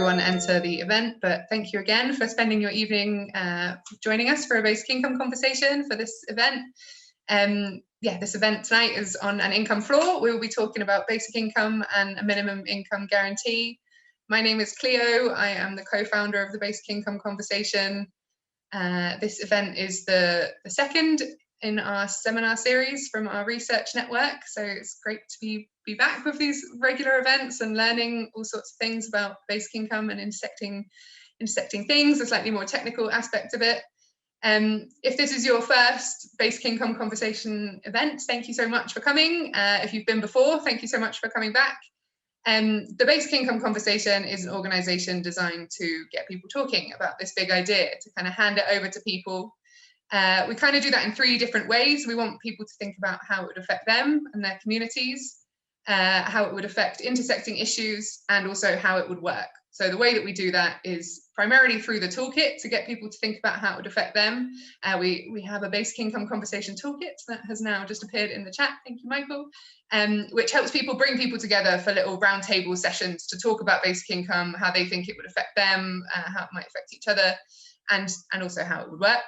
everyone enter the event, but thank you again for spending your evening joining us for a basic income conversation for this event. This event tonight is on an income floor. We will be talking about basic income and a minimum income guarantee. My name is Cleo. I am the co-founder of the Basic Income Conversation. This event is the second in our seminar series from our research network. So it's great to be back with these regular events and learning all sorts of things about basic income and intersecting things, a slightly more technical aspect of it. If this is your first Basic Income Conversation event, thank you so much for coming. If you've been before, thank you so much for coming back. The Basic Income Conversation is an organisation designed to get people talking about this big idea, to kind of hand it over to people. We kind of do that in three different ways. We want people to think about how it would affect them and their communities, how it would affect intersecting issues, and also how it would work. So the way that we do that is primarily through the toolkit to get people to think about how it would affect them. We have a Basic Income Conversation toolkit that has now just appeared in the chat. Thank you, Michael. Which helps people bring people together for little roundtable sessions to talk about basic income, how they think it would affect them, how it might affect each other, and also how it would work.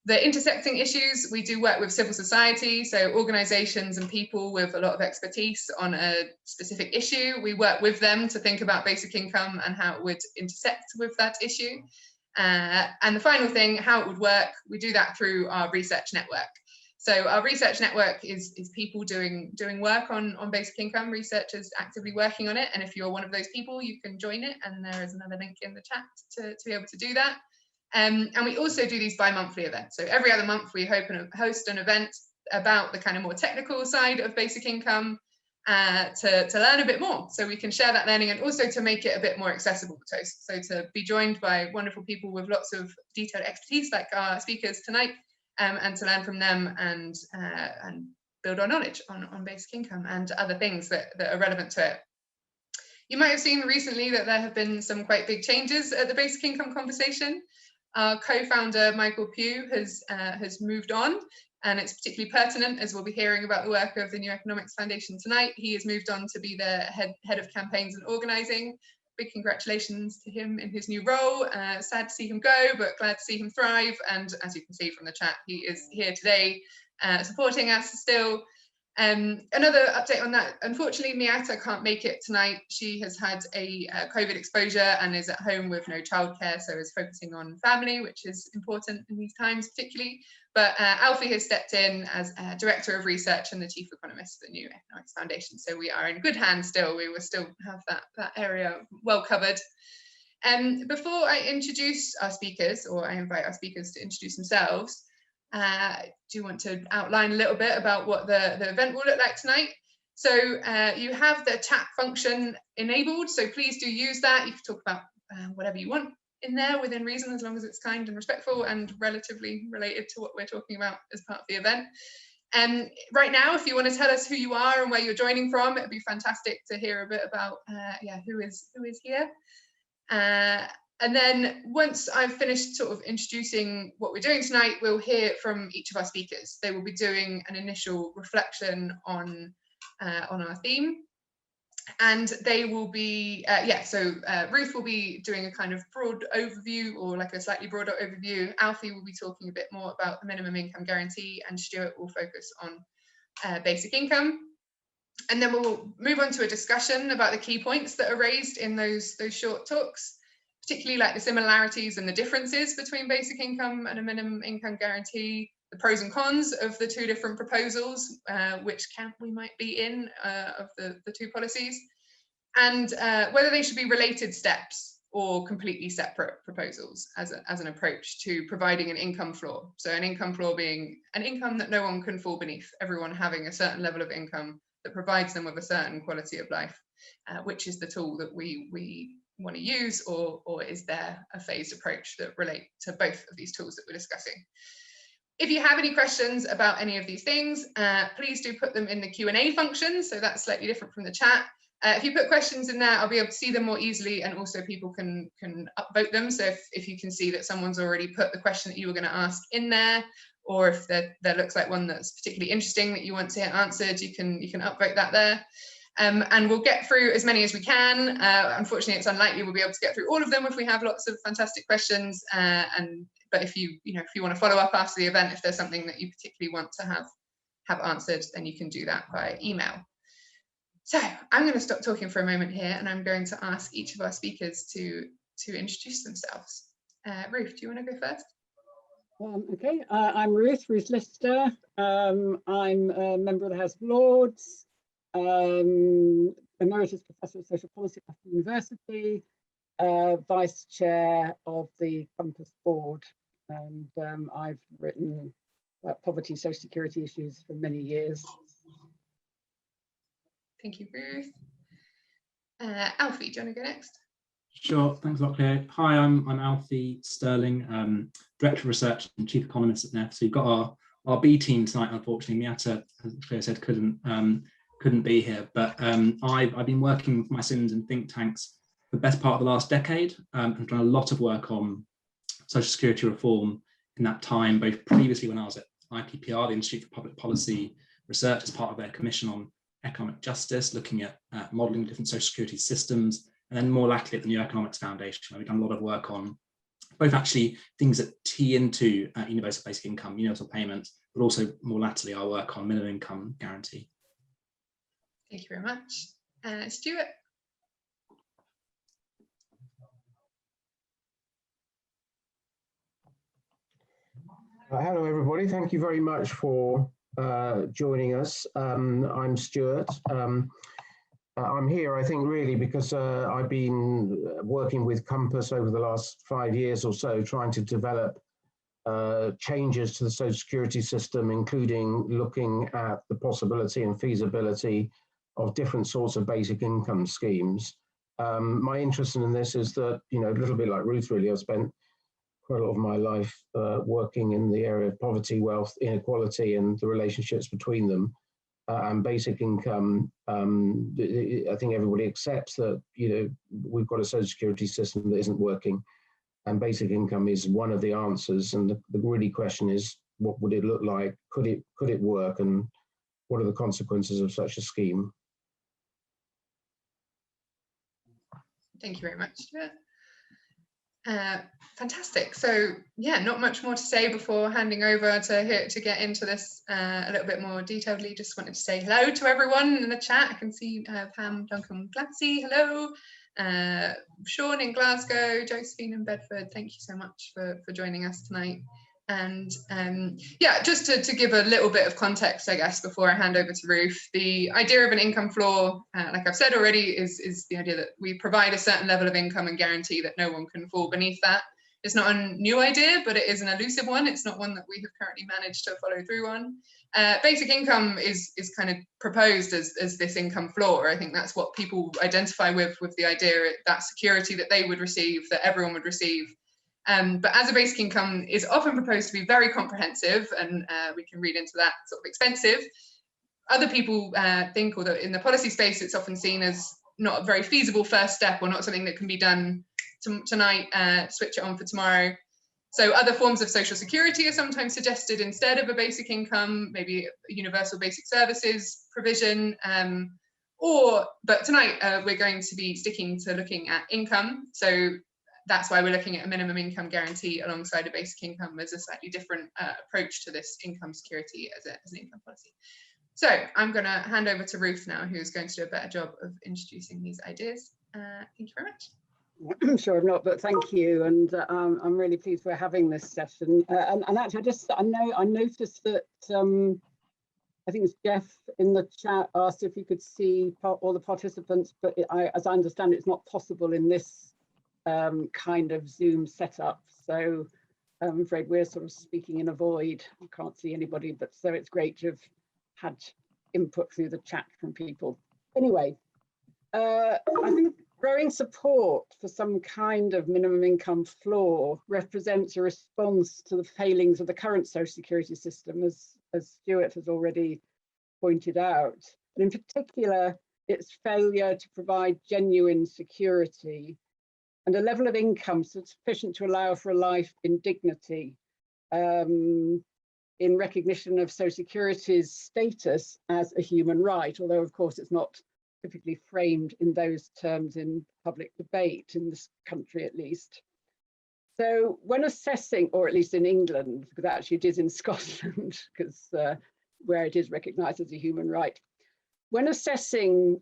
The intersecting issues, we do work with civil society, so organisations and people with a lot of expertise on a specific issue. We work with them to think about basic income and how it would intersect with that issue. And the final thing, how it would work, we do that through our research network. So our research network is people doing work on basic income, researchers actively working on it. And if you're one of those people, you can join it. And there is another link in the chat to be able to do that. And we also do these bi-monthly events. So every other month we host an event about the kind of more technical side of basic income to learn a bit more. So we can share that learning and also to make it a bit more accessible. So to be joined by wonderful people with lots of detailed expertise like our speakers tonight, and to learn from them and build our knowledge on basic income and other things that are relevant to it. You might have seen recently that there have been some quite big changes at the Basic Income Conversation. Our co-founder, Michael Pugh, has moved on, and it's particularly pertinent as we'll be hearing about the work of the New Economics Foundation tonight. He has moved on to be the head of campaigns and organising. Big congratulations to him in his new role. Sad to see him go, but glad to see him thrive. And as you can see from the chat, he is here today supporting us still. Another update on that, unfortunately, Miata can't make it tonight. She has had a COVID exposure and is at home with no childcare, so is focusing on family, which is important in these times particularly. But Alfie has stepped in as Director of Research and the Chief Economist of the New Economics Foundation. So we are in good hands still. We will still have that area well covered. Before I introduce our speakers, or I invite our speakers to introduce themselves, do you want to outline a little bit about what the event will look like tonight? So you have the chat function enabled, so please do use that. You can talk about whatever you want in there within reason, as long as it's kind and respectful and relatively related to what we're talking about as part of the event. Right now, if you want to tell us who you are and where you're joining from, it'd be fantastic to hear a bit about who is here. And then once I've finished sort of introducing what we're doing tonight, we'll hear from each of our speakers. They will be doing an initial reflection on our theme. And they will be, Ruth will be doing a kind of broad overview, or like a slightly broader overview. Alfie will be talking a bit more about the minimum income guarantee, and Stuart will focus on basic income. And then we'll move on to a discussion about the key points that are raised in those short talks, particularly like the similarities and the differences between basic income and a minimum income guarantee, the pros and cons of the two different proposals, which camp we might be in of the two policies, and whether they should be related steps or completely separate proposals as an approach to providing an income floor. So an income floor being an income that no one can fall beneath, everyone having a certain level of income that provides them with a certain quality of life, which is the tool that we want to use, or is there a phased approach that relate to both of these tools that we're discussing? If you have any questions about any of these things, please do put them in the Q&A function. So that's slightly different from the chat. If you put questions in there, I'll be able to see them more easily, and also people can upvote them. So if you can see that someone's already put the question that you were going to ask in there, or if there looks like one that's particularly interesting that you want to hear answered, you can upvote that there. And we'll get through as many as we can. Unfortunately, it's unlikely we'll be able to get through all of them if we have lots of fantastic questions. But if you want to follow up after the event, if there's something that you particularly want to have answered, then you can do that by email. So I'm going to stop talking for a moment here, and I'm going to ask each of our speakers to introduce themselves. Ruth, do you want to go first? Okay, I'm Ruth Lister. I'm a member of the House of Lords, Emeritus Professor of Social Policy at the University, Vice Chair of the Compass Board, and I've written about poverty, social security issues for many years. Thank you, Ruth. Alfie, do you want to go next? Sure, thanks a lot, Claire. Hi, I'm Alfie Sterling, Director of Research and Chief Economist at NEF. So you've got our B team tonight. Unfortunately, Miata, as Claire said, couldn't be here. But I've been working with my sins in think tanks for the best part of the last decade, and done a lot of work on social security reform in that time, both previously when I was at IPPR, the Institute for Public Policy Research, as part of their commission on economic justice, looking at modelling different social security systems, and then more latterly at the New Economics Foundation, where we've done a lot of work on both actually things that tee into universal basic income, universal payments, but also more latterly our work on minimum income guarantee. Thank you very much. Stuart? Hello, everybody. Thank you very much for joining us. I'm Stuart. I'm here, I think, really because I've been working with Compass over the last 5 years or so, trying to develop changes to the social security system, including looking at the possibility and feasibility of different sorts of basic income schemes. My interest in this is that, a little bit like Ruth, really, I've spent quite a lot of my life working in the area of poverty, wealth, inequality, and the relationships between them. And basic income, I think everybody accepts that, we've got a social security system that isn't working, and basic income is one of the answers. And the really question is, what would it look like? Could it work? And what are the consequences of such a scheme? Thank you very much, Stuart. Fantastic. So yeah, not much more to say before handing over to get into this a little bit more detailedly. Just wanted to say hello to everyone in the chat. I can see Pam Duncan Glassy, hello. Sean in Glasgow, Josephine in Bedford, thank you so much for joining us tonight. And yeah, just to give a little bit of context, I guess, before I hand over to Ruth, the idea of an income floor, like I've said already, is the idea that we provide a certain level of income and guarantee that no one can fall beneath that. It's not a new idea, but it is an elusive one. It's not one that we have currently managed to follow through on. Basic income is kind of proposed as this income floor. I think that's what people identify with the idea, that security that they would receive, that everyone would receive. But as a basic income is often proposed to be very comprehensive, and we can read into that, sort of expensive. Other people think, or that in the policy space, it's often seen as not a very feasible first step, or not something that can be done tonight, switch it on for tomorrow. So other forms of social security are sometimes suggested instead of a basic income, maybe a universal basic services provision. But tonight we're going to be sticking to looking at income. So that's why we're looking at a minimum income guarantee alongside a basic income as a slightly different approach to this income security as an income policy. So I'm going to hand over to Ruth now, who's going to do a better job of introducing these ideas. Thank you very much. Sure, I'm not, but thank you, and I'm really pleased we're having this session. And actually, I noticed that I think it's Jeff in the chat asked if you could see all the participants, but as I understand, it's not possible in this kind of Zoom setup. So I'm afraid we're sort of speaking in a void. I can't see anybody, but so it's great to have had input through the chat from people. Anyway, I think growing support for some kind of minimum income floor represents a response to the failings of the current social security system, as Stuart has already pointed out. And in particular, its failure to provide genuine security and a level of income sufficient to allow for a life in dignity, in recognition of social security's status as a human right, although of course it's not typically framed in those terms in public debate, in this country at least. So when assessing, or at least in England, because actually it is in Scotland, because where it is recognised as a human right, when assessing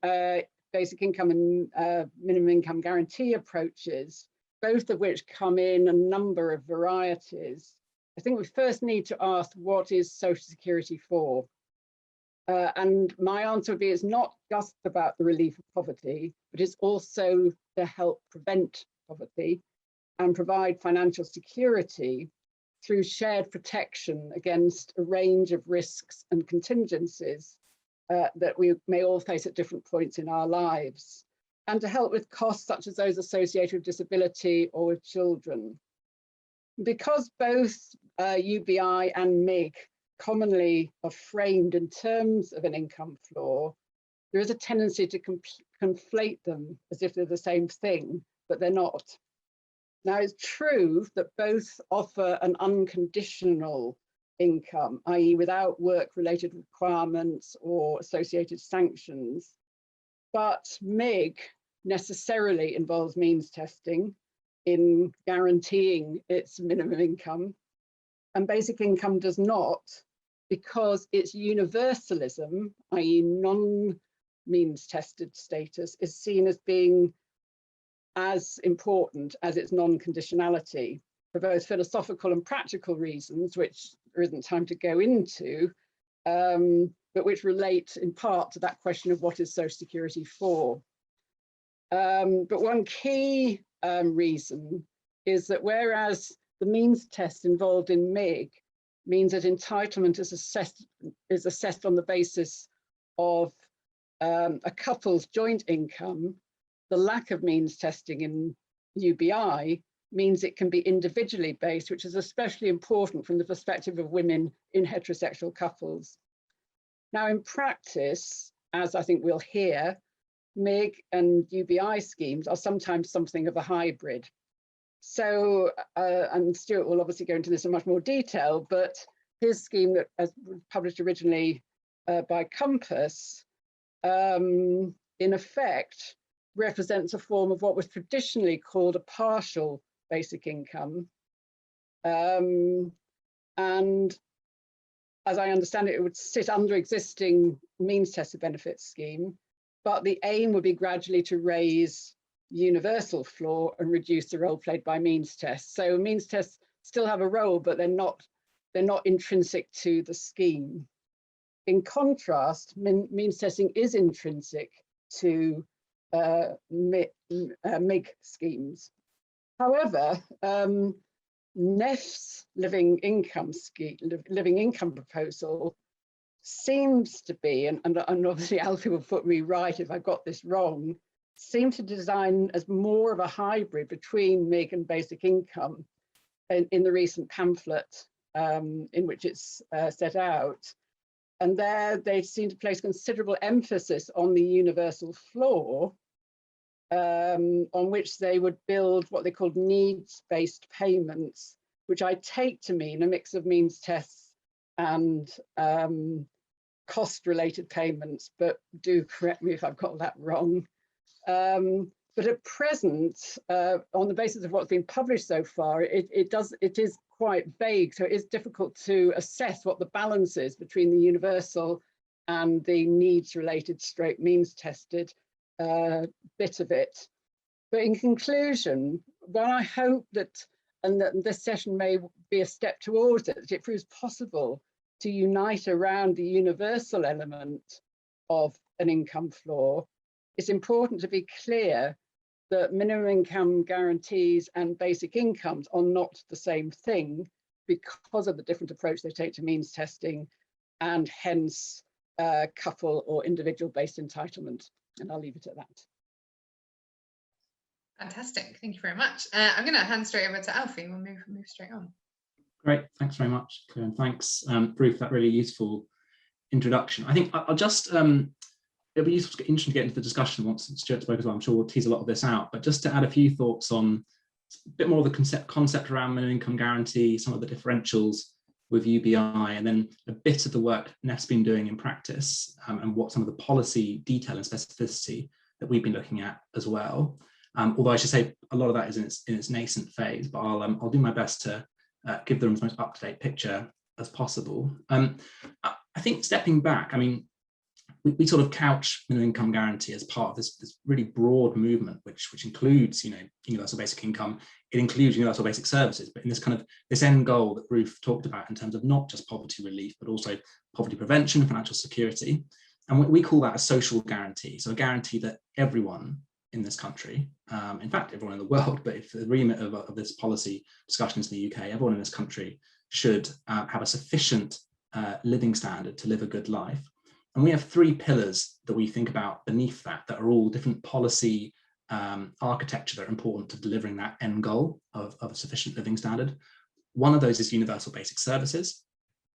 basic income and minimum income guarantee approaches, both of which come in a number of varieties, I think we first need to ask, what is Social Security for? And my answer would be, it's not just about the relief of poverty, but it's also to help prevent poverty and provide financial security through shared protection against a range of risks and contingencies that we may all face at different points in our lives, and to help with costs such as those associated with disability or with children. Because both UBI and MIG commonly are framed in terms of an income floor, there is a tendency to conflate them as if they're the same thing, but they're not. Now, it's true that both offer an unconditional income, i.e. without work-related requirements or associated sanctions, but MIG necessarily involves means testing in guaranteeing its minimum income, and basic income does not, because its universalism, i.e. non-means tested status, is seen as being as important as its non-conditionality, for both philosophical and practical reasons, which there isn't time to go into, but which relate in part to that question of what is Social Security for. But one key reason is that whereas the means test involved in MIG means that entitlement is assessed on the basis of a couple's joint income, the lack of means testing in UBI means it can be individually based, which is especially important from the perspective of women in heterosexual couples. Now, in practice, as I think we'll hear, MIG and UBI schemes are sometimes something of a hybrid. So, and Stuart will obviously go into this in much more detail, but his scheme that was published originally by Compass, in effect, represents a form of what was traditionally called a partial basic income. And as I understand it, it would sit under existing means tested benefits scheme, but the aim would be gradually to raise universal floor and reduce the role played by means tests. So means tests still have a role, but they're not intrinsic to the scheme. In contrast, means testing is intrinsic to MIG schemes. However, NEF's living income proposal seems to be, and obviously Alfie will put me right if I got this wrong, seem to design as more of a hybrid between MIG and basic income in the recent pamphlet in which it's set out. And there they seem to place considerable emphasis on the universal floor, on which they would build what they called needs-based payments, which I take to mean a mix of means tests and cost-related payments, but do correct me if I've got that wrong. But at present, on the basis of what's been published so far, it is quite vague, so it is difficult to assess what the balance is between the universal and the needs-related stroke means-tested bit of it. But in conclusion, what I hope that, and that this session may be a step towards it, that it proves possible to unite around the universal element of an income floor. It's important to be clear that minimum income guarantees and basic incomes are not the same thing because of the different approach they take to means testing and hence couple or individual based entitlement. And I'll leave it at that. Fantastic, thank you very much. I'm going to hand straight over to Alfie. We'll move straight on. Great, thanks very much, Claire, and thanks, Ruth, for that really useful introduction. I think I'll just, it'll be interesting to get into the discussion once Stuart spoke as well. I'm sure we'll tease a lot of this out, but just to add a few thoughts on a bit more of the concept around minimum income guarantee, some of the differentials with UBI, and then a bit of the work NEF's been doing in practice, and what some of the policy detail and specificity that we've been looking at as well. Although I should say a lot of that is in its nascent phase, but I'll do my best to give the most up-to-date picture as possible. I think stepping back, I mean, we sort of couch minimum income guarantee as part of this really broad movement, which includes, you know, universal basic income. It includes universal basic services, but in this end goal that Ruth talked about in terms of not just poverty relief, but also poverty prevention, financial security. And we call that a social guarantee. So a guarantee that everyone in this country, in fact, everyone in the world, but if the remit of this policy discussions in the UK, everyone in this country should have a sufficient living standard to live a good life. And we have three pillars that we think about beneath that are all different policy architecture that are important to delivering that end goal of a sufficient living standard. One of those is universal basic services.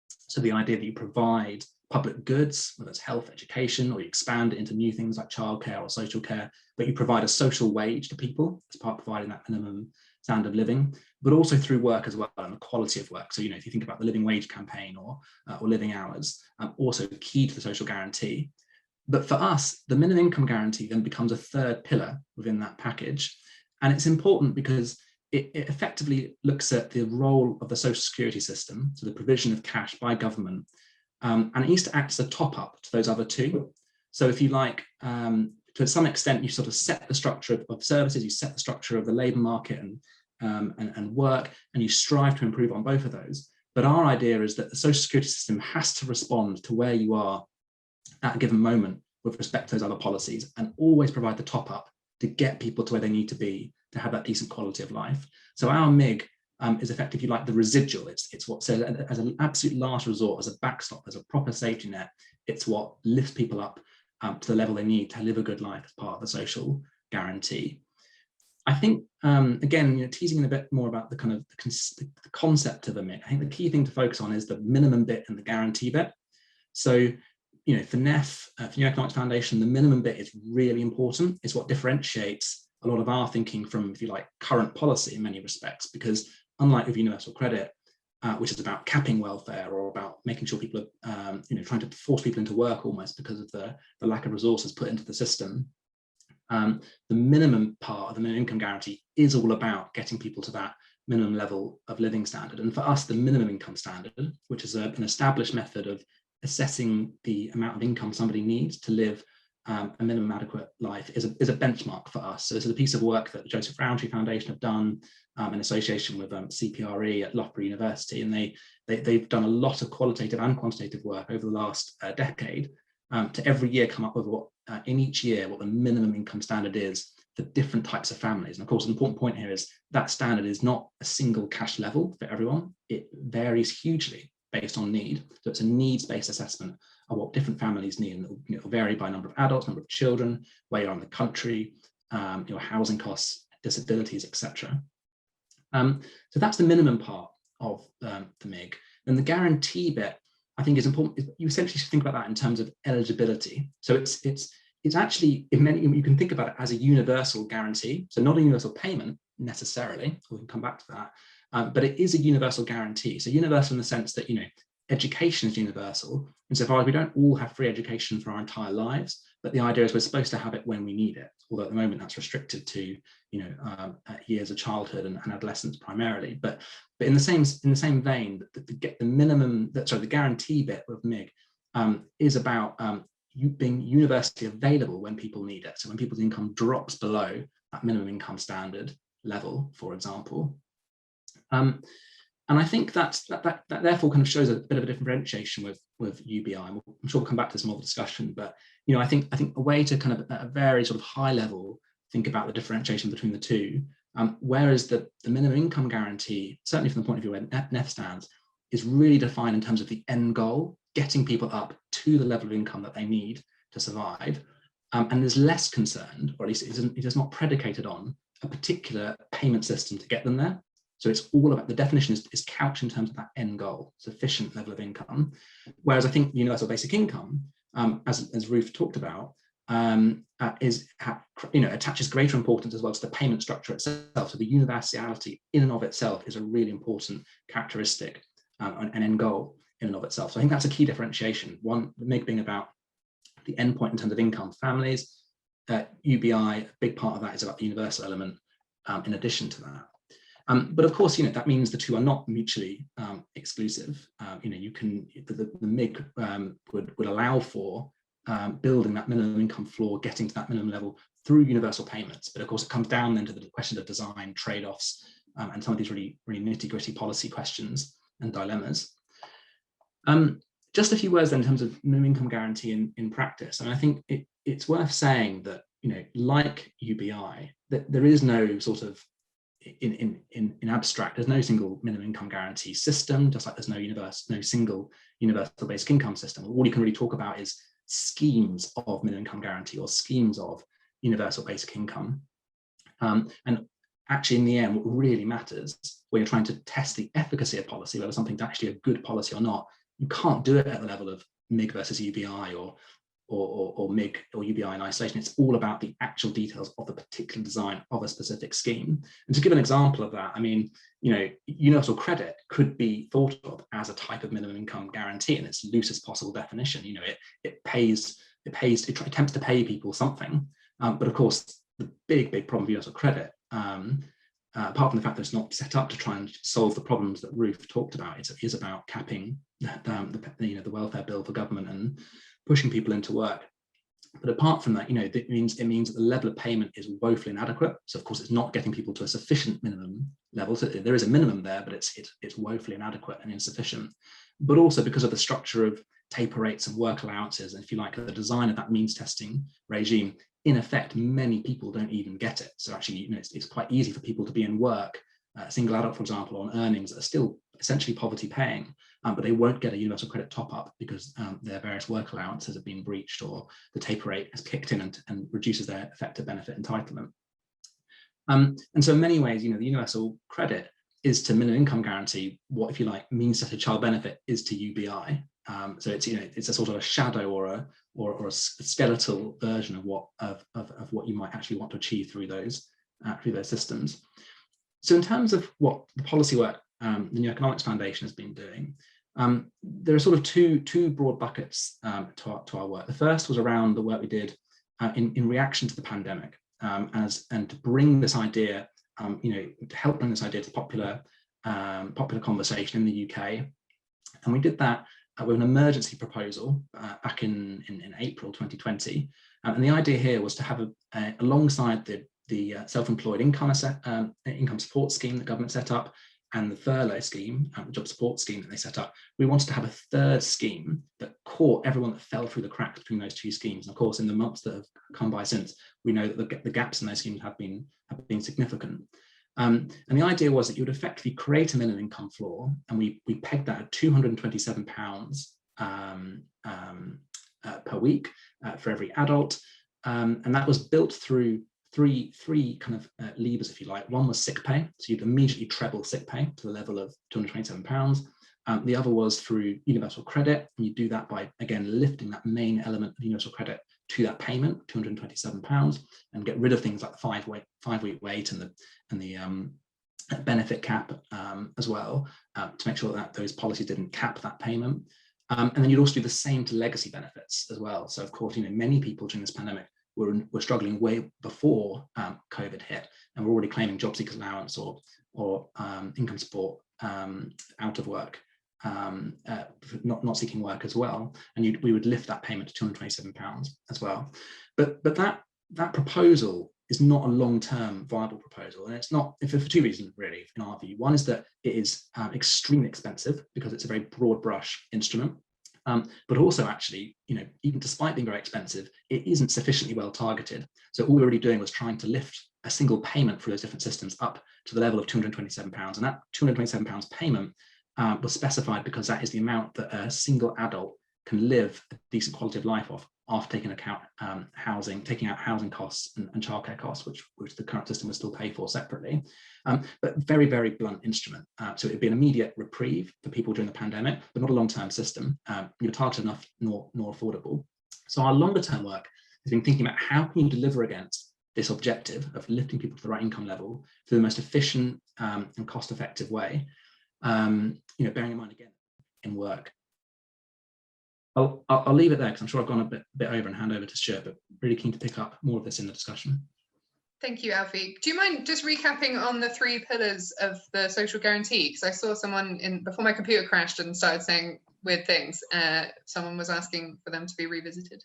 So the idea that you provide public goods, whether it's health, education, or you expand it into new things like childcare or social care, but you provide a social wage to people as part of providing that minimum standard of living, but also through work as well and the quality of work. So, you know, if you think about the living wage campaign or living hours, also key to the social guarantee. But for us, the minimum income guarantee then becomes a third pillar within that package. And it's important because it effectively looks at the role of the social security system, so the provision of cash by government, and it needs to act as a top up to those other two. So if you like, to some extent, you sort of set the structure of services, you set the structure of the labour market and work, and you strive to improve on both of those. But our idea is that the social security system has to respond to where you are at a given moment with respect to those other policies, and always provide the top up to get people to where they need to be to have that decent quality of life. So our MIG is effectively like the residual. It's what says as an absolute last resort, as a backstop, as a proper safety net. It's what lifts people up to the level they need to live a good life as part of the social guarantee. I think, again, you know, teasing in a bit more about the kind of the concept of a MIG, I think the key thing to focus on is the minimum bit and the guarantee bit. So, you know, for NEF, for New Economics Foundation, the minimum bit is really important. It's what differentiates a lot of our thinking from, if you like, current policy in many respects, because unlike with universal credit, which is about capping welfare or about making sure people are, you know, trying to force people into work almost because of the lack of resources put into the system, the minimum part of the minimum income guarantee is all about getting people to that minimum level of living standard. And for us, the minimum income standard, which is an established method of assessing the amount of income somebody needs to live a minimum adequate life, is a benchmark for us. So this is a piece of work that the Joseph Rowntree Foundation have done in association with CPRE at Loughborough University, and they've done a lot of qualitative and quantitative work over the last decade to every year come up with what in each year what the minimum income standard is for different types of families. And of course, an important point here is that standard is not a single cash level for everyone. It varies hugely based on need. So it's a needs-based assessment of what different families need, and it'll vary by number of adults, number of children, where you are in the country, your housing costs, disabilities, etc. So that's the minimum part of the MIG. Then the guarantee bit, I think, is important. You essentially should think about that in terms of eligibility. So it's actually, in many, you can think about it as a universal guarantee. So not a universal payment necessarily, we can come back to that, but it is a universal guarantee. So universal in the sense that, you know, education is universal insofar as we don't all have free education for our entire lives, but the idea is we're supposed to have it when we need it, although at the moment that's restricted to, you know, years of childhood and adolescence primarily. But in the same vein, the minimum, the guarantee bit of MIG is about being universally available when people need it. So when people's income drops below that minimum income standard level, for example. And I think that therefore kind of shows a bit of a differentiation with UBI. I'm sure we'll come back to this more discussion, but, you know, I think a way to kind of at a very sort of high level think about the differentiation between the two, whereas the minimum income guarantee, certainly from the point of view where NEF stands, is really defined in terms of the end goal, getting people up to the level of income that they need to survive, and is less concerned, or at least it is not predicated on a particular payment system to get them there. So it's all about, the definition is couched in terms of that end goal, sufficient level of income. Whereas I think universal basic income, as Ruth talked about, attaches greater importance as well to the payment structure itself. So the universality in and of itself is a really important characteristic an end goal in and of itself. So I think that's a key differentiation. One, the MIG being about the endpoint in terms of income families. UBI, a big part of that is about the universal element in addition to that. But of course, that means the two are not mutually exclusive. You can, the MIG would allow for building that minimum income floor, getting to that minimum level through universal payments. But of course, it comes down then to the question of design, trade-offs, and some of these really nitty-gritty policy questions and dilemmas. Just a few words then in terms of minimum income guarantee in practice. And I think it's worth saying that, like UBI, that there is no sort of, in abstract, there's no single minimum income guarantee system, just like there's no single universal basic income system. All you can really talk about is schemes of minimum income guarantee or schemes of universal basic income. And actually, in the end, what really matters when you're trying to test the efficacy of policy, whether something's actually a good policy or not, you can't do it at the level of MIG versus UBI or MIG or UBI in isolation. It's all about the actual details of the particular design of a specific scheme. And to give an example of that, I mean, universal credit could be thought of as a type of minimum income guarantee in its loosest possible definition. It attempts to pay people something, but of course, the big problem with universal credit, apart from the fact that it's not set up to try and solve the problems that Ruth talked about, it is about capping the welfare bill for government and pushing people into work. But apart from that, it means that the level of payment is woefully inadequate. So of course, it's not getting people to a sufficient minimum level. So there is a minimum there, but it's woefully inadequate and insufficient. But also because of the structure of taper rates and work allowances, and if you like, the design of that means testing regime, in effect, many people don't even get it. So actually, it's quite easy for people to be in work, single adult, for example, on earnings that are still essentially poverty paying, but they won't get a universal credit top up because their various work allowances have been breached or the taper rate has kicked in and reduces their effective benefit entitlement. And so in many ways, the universal credit is to minimum income guarantee what, if you like, means tested child benefit is to UBI. So it's a sort of a shadow or a skeletal version of what you might actually want to achieve through those systems. So in terms of what the policy work the New Economics Foundation has been doing, there are sort of two broad buckets to our work. The first was around the work we did in reaction to the pandemic, and to bring this idea, to help bring this idea to popular conversation in the UK. And we did that with an emergency proposal back in April 2020. And the idea here was to have alongside the self-employed income support scheme that government set up and the furlough scheme, the job support scheme that they set up, we wanted to have a third scheme that caught everyone that fell through the cracks between those two schemes. And of course, in the months that have come by since, we know that the gaps in those schemes have been significant. And the idea was that you would effectively create a minimum income floor, and we pegged that at £227 per week for every adult, and that was built through three kind of levers, if you like. One was sick pay, so you'd immediately treble sick pay to the level of £227. The other was through universal credit, and you do that by, again, lifting that main element of universal credit to that payment, £227, and get rid of things like the 5-week wait and the benefit cap as well, to make sure that those policies didn't cap that payment. And then you'd also do the same to legacy benefits as well. So of course, many people during this pandemic were struggling way before COVID hit, and were already claiming job seekers allowance or income support out of work, not seeking work as well, and we would lift that payment to £227 as well. But that proposal is not a long-term viable proposal, and it's not for two reasons really, in our view. One is that it is extremely expensive because it's a very broad brush instrument. But also, actually, even despite being very expensive, it isn't sufficiently well targeted. So all we were really doing was trying to lift a single payment for those different systems up to the level of £227. And that £227 payment was specified because that is the amount that a single adult can live a decent quality of life off after taking out housing costs and childcare costs, which the current system would still pay for separately. But very, very blunt instrument. So it would be an immediate reprieve for people during the pandemic, but not a long-term system. You're targeted enough nor affordable. So our longer-term work has been thinking about how can you deliver against this objective of lifting people to the right income level through the most efficient and cost-effective way. bearing in mind again in work. I'll leave it there because I'm sure I've gone a bit over and hand over to Stuart, but really keen to pick up more of this in the discussion. Thank you, Alfie. Do you mind just recapping on the 3 pillars of the social guarantee? Because I saw someone before my computer crashed and started saying weird things. Someone was asking for them to be revisited.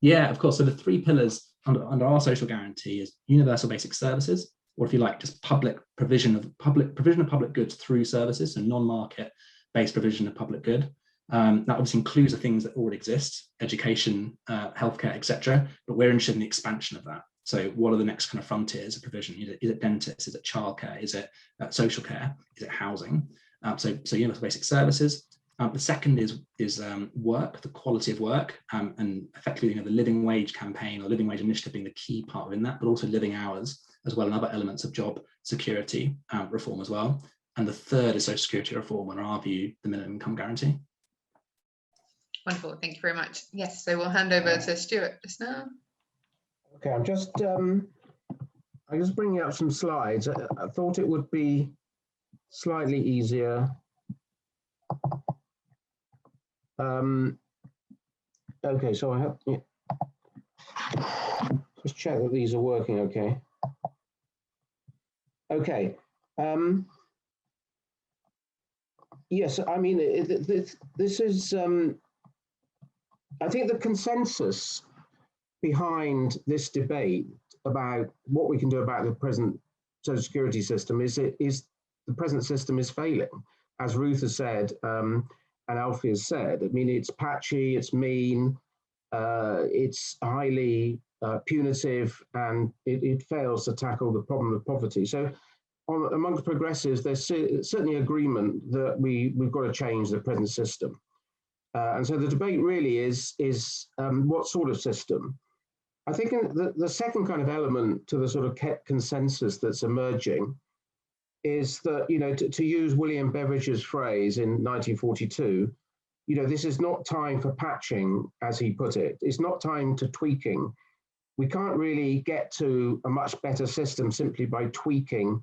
Yeah, of course. So the 3 pillars under our social guarantee is universal basic services, or if you like, just provision of public goods through services, and non-market based provision of public good. That obviously includes the things that already exist, education, healthcare, etc. But we're interested in the expansion of that. So what are the next kind of frontiers of provision? Is it dentists? Is it childcare? Is it social care? Is it housing? So universal basic services. The second is work, the quality of work, and effectively the living wage campaign or living wage initiative being the key part within that, but also living hours as well, and other elements of job security reform as well. And the third is social security reform, and in our view, the minimum income guarantee. Wonderful, thank you very much. Yes, so we'll hand over to Stuart just now. Okay, I'm just bringing up some slides. I thought it would be slightly easier. Okay, so I have just check that these are working okay. Okay. Yes, I mean, this is, I think the consensus behind this debate about what we can do about the present social security system is the present system is failing, as Ruth has said, and Alfie has said. I mean, it's patchy, it's mean, it's highly punitive, and it fails to tackle the problem of poverty. So amongst progressives, there's certainly agreement that we've got to change the present system. And so the debate really is what sort of system? I think the second kind of element to the sort of consensus that's emerging is that, to use William Beveridge's phrase in 1942, this is not time for patching, as he put it. It's not time to tweaking. We can't really get to a much better system simply by tweaking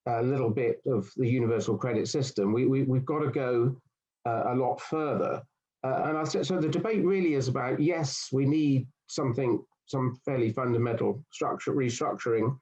a little bit of the universal credit system. We've got to go a lot further. So the debate really is about, yes, we need some fairly fundamental restructuring,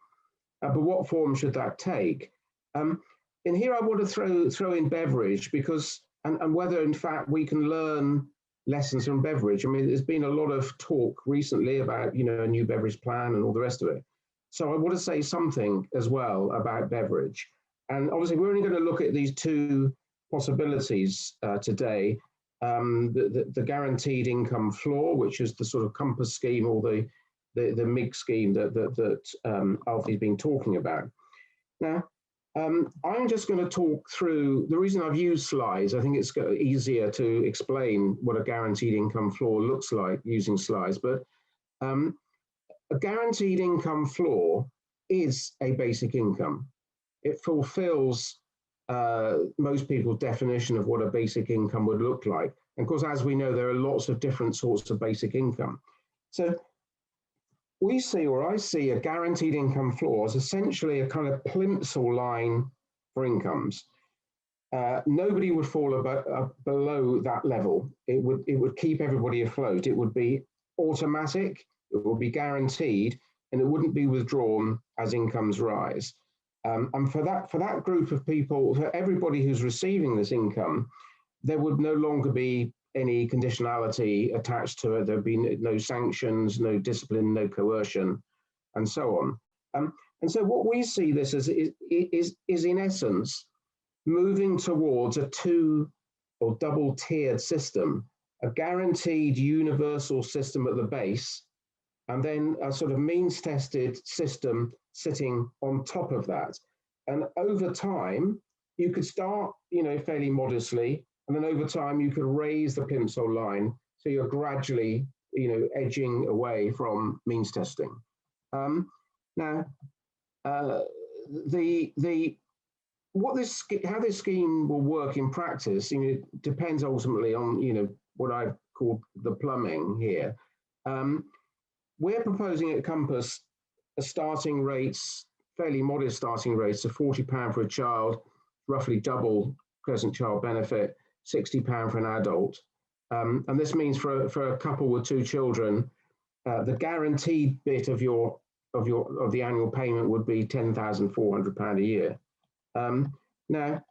but what form should that take? And here I want to throw in Beveridge, because, and whether in fact we can learn lessons from Beveridge. I mean, there's been a lot of talk recently about, a new Beveridge plan and all the rest of it. So I want to say something as well about Beveridge. And obviously we're only going to look at these 2 possibilities today. The guaranteed income floor, which is the sort of compass scheme, or the MIG scheme that Alfie's been talking about. Now, I'm just going to talk through the reason I've used slides. I think it's easier to explain what a guaranteed income floor looks like using slides. But a guaranteed income floor is a basic income. It fulfills most people's definition of what a basic income would look like. And of course, as we know, there are lots of different sorts of basic income. So I see a guaranteed income floor as essentially a kind of plimsoll line for incomes. Nobody would fall below that level. It would keep everybody afloat. It would be automatic, it would be guaranteed, and it wouldn't be withdrawn as incomes rise. And for that group of people, for everybody who's receiving this income, there would no longer be any conditionality attached to it. There'd be no sanctions, no discipline, no coercion, and so on. And so what we see this as is in essence moving towards a 2 or double tiered system, a guaranteed universal system at the base, and then a sort of means tested system sitting on top of that. And over time, you could start, fairly modestly, and then over time you could raise the plimsoll line, so you're gradually, edging away from means testing. Now, how this scheme will work in practice, depends ultimately on, what I've called the plumbing here. We're proposing at Compass starting rates, fairly modest starting rates of £40 for a child, roughly double present child benefit, £60 for an adult. And this means for a couple with 2 children, the guaranteed bit of the annual payment would be £10,400 a year. Now,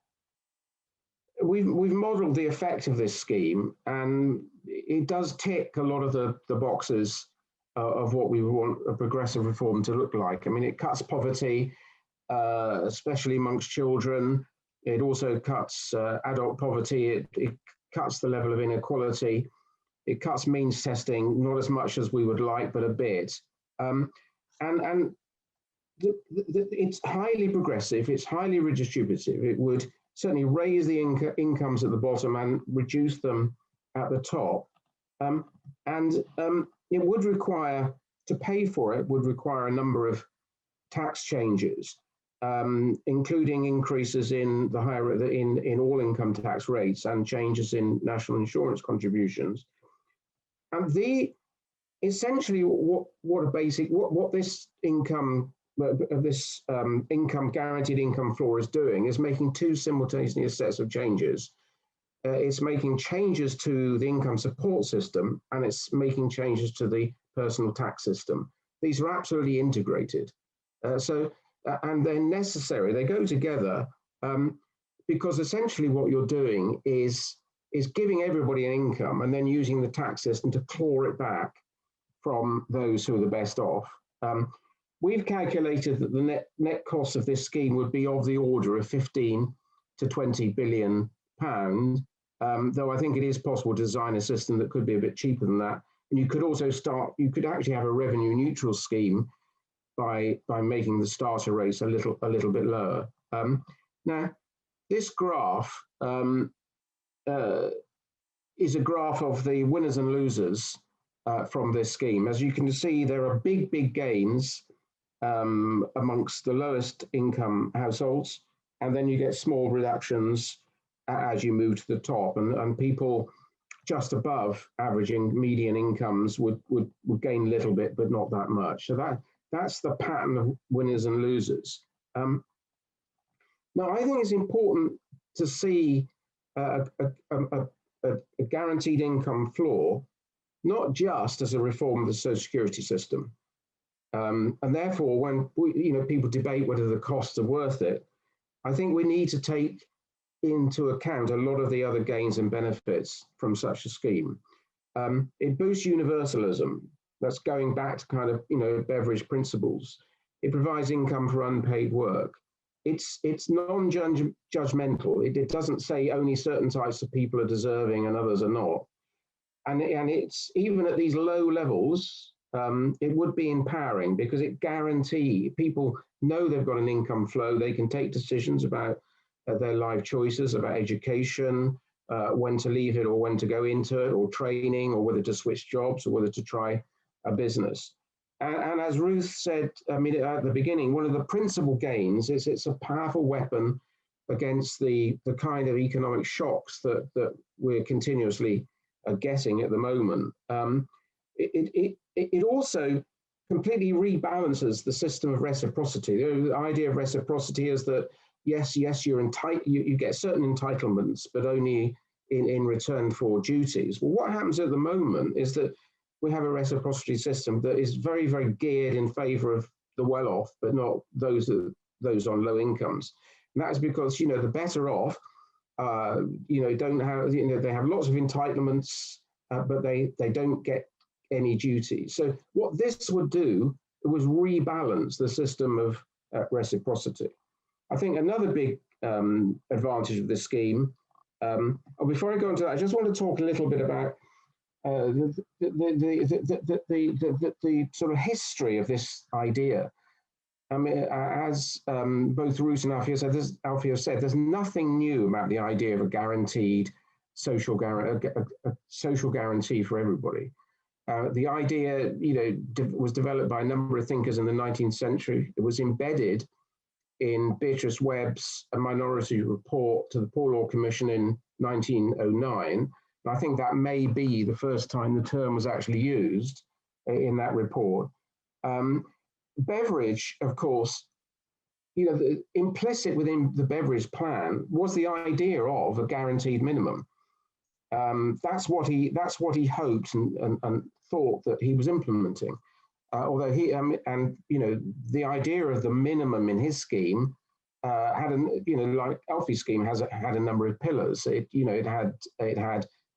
we've modelled the effect of this scheme, and it does tick a lot of the boxes of what we want a progressive reform to look like. I mean, it cuts poverty, especially amongst children. It also cuts adult poverty. It cuts the level of inequality. It cuts means testing, not as much as we would like, but a bit. It's highly progressive. It's highly redistributive. It would certainly raise the incomes at the bottom and reduce them at the top. It would require, to pay for it, would require a number of tax changes, including increases in the higher in all income tax rates and changes in national insurance contributions. And essentially what this income guaranteed income floor is doing is making 2 simultaneous sets of changes. It's making changes to the income support system, and it's making changes to the personal tax system. These are absolutely integrated. And they're necessary. They go together because essentially what you're doing is giving everybody an income and then using the tax system to claw it back from those who are the best off. We've calculated that the net cost of this scheme would be of the order of 15 to 20 billion pounds, though I think it is possible to design a system that could be a bit cheaper than that. And you could also you could actually have a revenue neutral scheme by making the starter rates a little bit lower. Now, this graph is a graph of the winners and losers from this scheme. As you can see, there are big gains amongst the lowest income households, and then you get small reductions as you move to the top, and people just above averaging median incomes would gain a little bit, but not that much. So that's the pattern of winners and losers. Now, I think it's important to see a guaranteed income floor not just as a reform of the social security system. And therefore, when people debate whether the costs are worth it, I think we need to take into account a lot of the other gains and benefits from such a scheme. It boosts universalism. That's going back to kind of Beveridge principles. It provides income for unpaid work. It's non-judgmental. It doesn't say only certain types of people are deserving and others are not. And it's even at these low levels, it would be empowering because it guarantees people know they've got an income flow. They can take decisions about their life choices, about education, when to leave it or when to go into it, or training, or whether to switch jobs, or whether to try a business. And as Ruth said, at the beginning, one of the principal gains is it's a powerful weapon against the kind of economic shocks that we're continuously getting at the moment. It also completely rebalances the system of reciprocity. The idea of reciprocity is that yes, you're entitled, you get certain entitlements, but only in return for duties. Well, what happens at the moment is that we have a reciprocity system that is very, very geared in favour of the well-off, but not those on low incomes. And that is because the better off, don't have, they have lots of entitlements, but they don't get any duties. So what this would do was rebalance the system of reciprocity. I think another big advantage of this scheme. Before I go into that, I just want to talk a little bit about the sort of history of this idea. I mean, as both Ruth and Alfie have said, there's nothing new about the idea of a guaranteed social guarantee for everybody. The idea, was developed by a number of thinkers in the 19th century. It was embedded in Beatrice Webb's Minority Report to the Poor Law Commission in 1909. And I think that may be the first time the term was actually used in that report. Beveridge, of course, implicit within the Beveridge plan was the idea of a guaranteed minimum. That's what he hoped and thought that he was implementing. Although the idea of the minimum in his scheme had like Alfie's scheme had a number of pillars. It had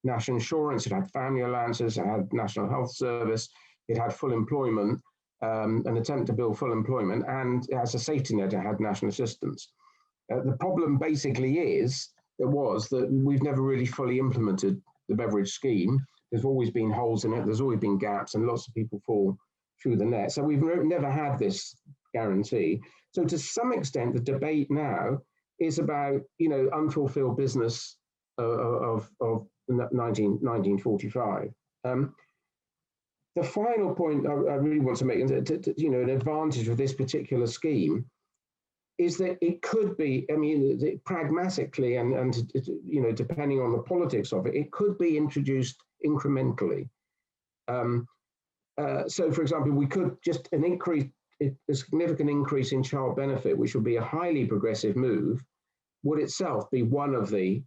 national insurance, it had family allowances, it had national health service, it had full employment, an attempt to build full employment, and as a safety net, it had national assistance. The problem basically was that we've never really fully implemented the Beveridge scheme. There's always been holes in it, there's always been gaps, and lots of people fall through the net. So we've never had this guarantee. So to some extent, the debate now is about, unfulfilled business of 1945. The final point I really want to make, an advantage of this particular scheme is that it could be, pragmatically and depending on the politics of it, it could be introduced incrementally. So, for example, we could just a significant increase in child benefit, which would be a highly progressive move, would itself be one of the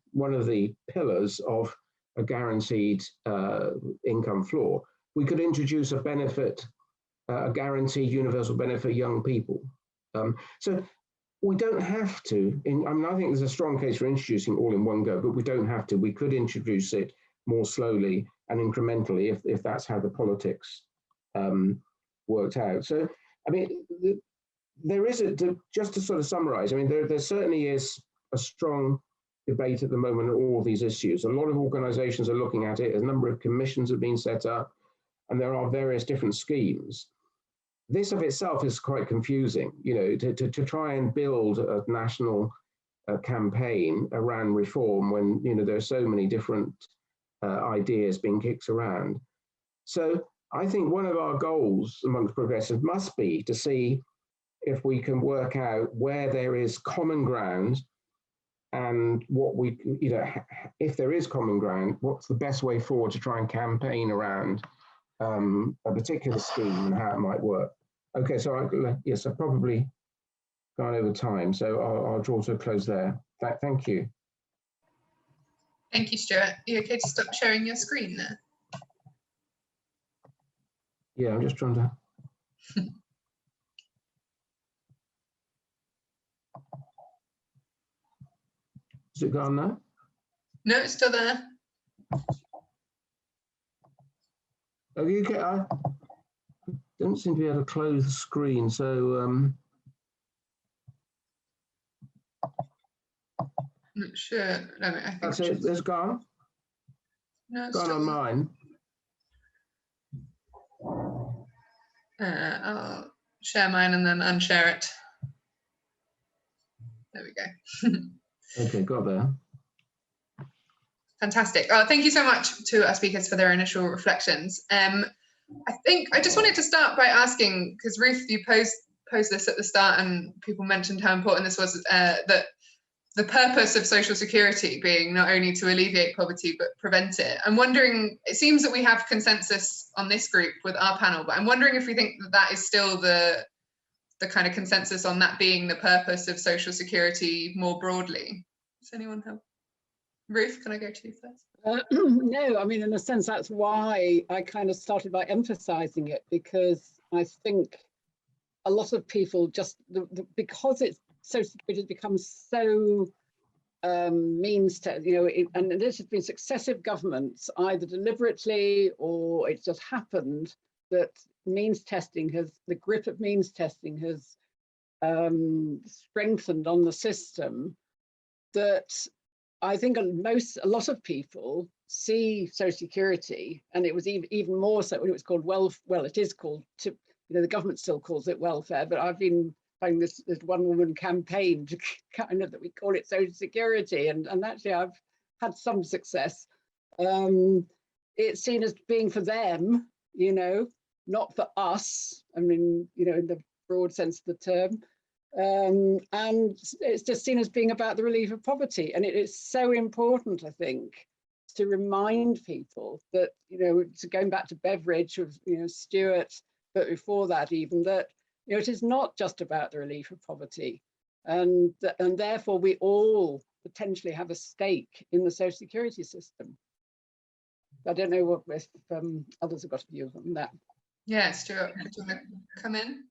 pillars of a guaranteed income floor. We could introduce a benefit, a guaranteed universal benefit for young people. So we don't have to. I think there's a strong case for introducing all in one go, but we don't have to. We could introduce it more slowly and incrementally if that's how the politics worked out. So, there is just to sort of summarize, there certainly is a strong debate at the moment on all these issues. A lot of organizations are looking at it. A number of commissions have been set up, and there are various different schemes. This of itself is quite confusing, to try and build a national campaign around reform when, there are so many different ideas being kicked around. So I think one of our goals amongst progressives must be to see if we can work out where there is common ground and if there is common ground, what's the best way forward to try and campaign around a particular scheme and how it might work. Okay, so I've probably gone over time, so I'll draw to a close there. Thank you. Thank you, Stuart. Are you okay to stop sharing your screen there? Yeah, I'm just trying to. Is it gone now? No, it's still there. Oh, I don't seem to be able to close the screen, so Not sure. No, I think that's it. It's gone. No, it's gone on mine. I'll share mine and then unshare it. There we go. Okay, got there. Fantastic. Thank you so much to our speakers for their initial reflections. I think I just wanted to start by asking, because Ruth, you posed this at the start and people mentioned how important this was, that the purpose of social security being not only to alleviate poverty but prevent it. I'm wondering, it seems that we have consensus on this group with our panel, but I'm wondering if we think that that is still the kind of consensus on that being the purpose of social security more broadly. Does anyone have? Ruth, can I go to you first? No, in a sense, that's why I kind of started by emphasizing it, because I think a lot of people just, because it's social security has become so means to, and this has been successive governments, either deliberately or it just happened that means testing the grip of means testing has strengthened on the system, that I think a lot of people see social security, and it was even more so when it was called it is called, the government still calls it welfare, but I've been having this one-woman campaign to kind of that we call it social security, and actually I've had some success. It's seen as being for them, not for us. In the broad sense of the term. And it's just seen as being about the relief of poverty. And it is so important, I think, to remind people that, going back to Beveridge, of Stuart, but before that even, that it is not just about the relief of poverty. and therefore we all potentially have a stake in the social security system. I don't know what if others have got a view on that. Yeah, Stuart, do you want to come in?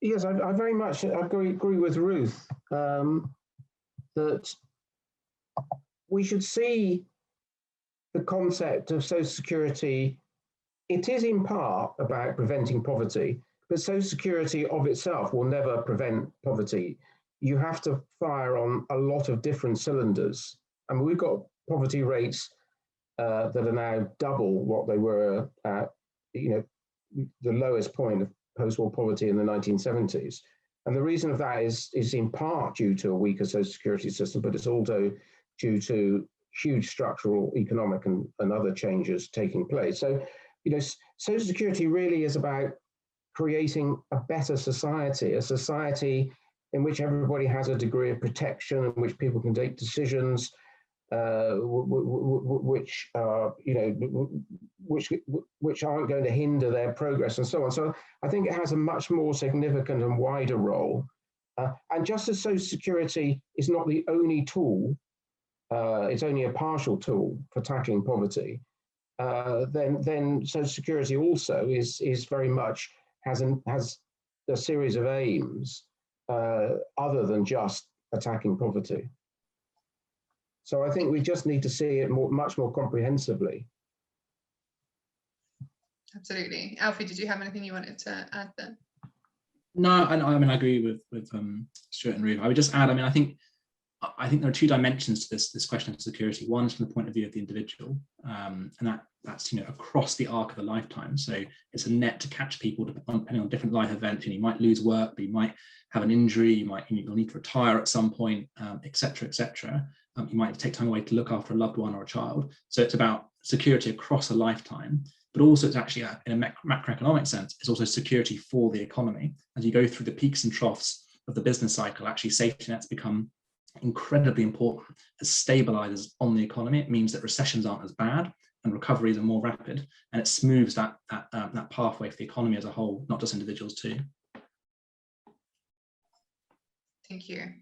Yes, I very much agree with Ruth that we should see the concept of social security. It is in part about preventing poverty, but social security of itself will never prevent poverty. You have to fire on a lot of different cylinders. I mean, we've got poverty rates that are now double what they were at, the lowest point of post-war poverty in the 1970s. And the reason of that is in part due to a weaker social security system, but it's also due to huge structural, economic and other changes taking place. So, social security really is about creating a better society, a society in which everybody has a degree of protection, in which people can take decisions, which aren't going to hinder their progress and so on. So I think it has a much more significant and wider role. And just as social security is not the only tool, it's only a partial tool for tackling poverty, then social security also is very much has a series of aims other than just attacking poverty. So I think we just need to see it much more comprehensively. Absolutely. Alfie, did you have anything you wanted to add there? No, I mean, I agree with Stuart and Ruth. I would just add, I mean, I think there are two dimensions to this question of security. One is from the point of view of the individual, and that's across the arc of a lifetime. So it's a net to catch people depending on different life events. You might lose work, but you might have an injury. You'll need to retire at some point, etc., etc. You might take time away to look after a loved one or a child. So it's about security across a lifetime, but also it's actually, in a macroeconomic sense, it's also security for the economy. As you go through the peaks and troughs of the business cycle, actually safety nets become incredibly important as stabilizers on the economy. It means that recessions aren't as bad and recoveries are more rapid, and it smooths that pathway for the economy as a whole, not just individuals too. Thank you.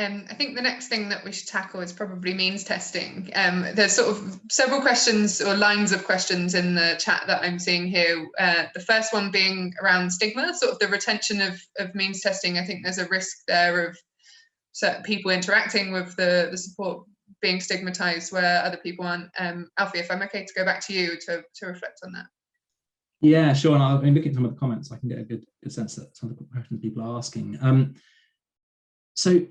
I think the next thing that we should tackle is probably means testing. There's sort of several questions or lines of questions in the chat that I'm seeing here. The first one being around stigma, sort of the retention of means testing. I think there's a risk there of certain people interacting with the support being stigmatized where other people aren't. Alfie, if I'm okay to go back to you to reflect on that. Yeah, sure. And I'll look at some of the comments. I can get a good sense that some of the questions people are asking. So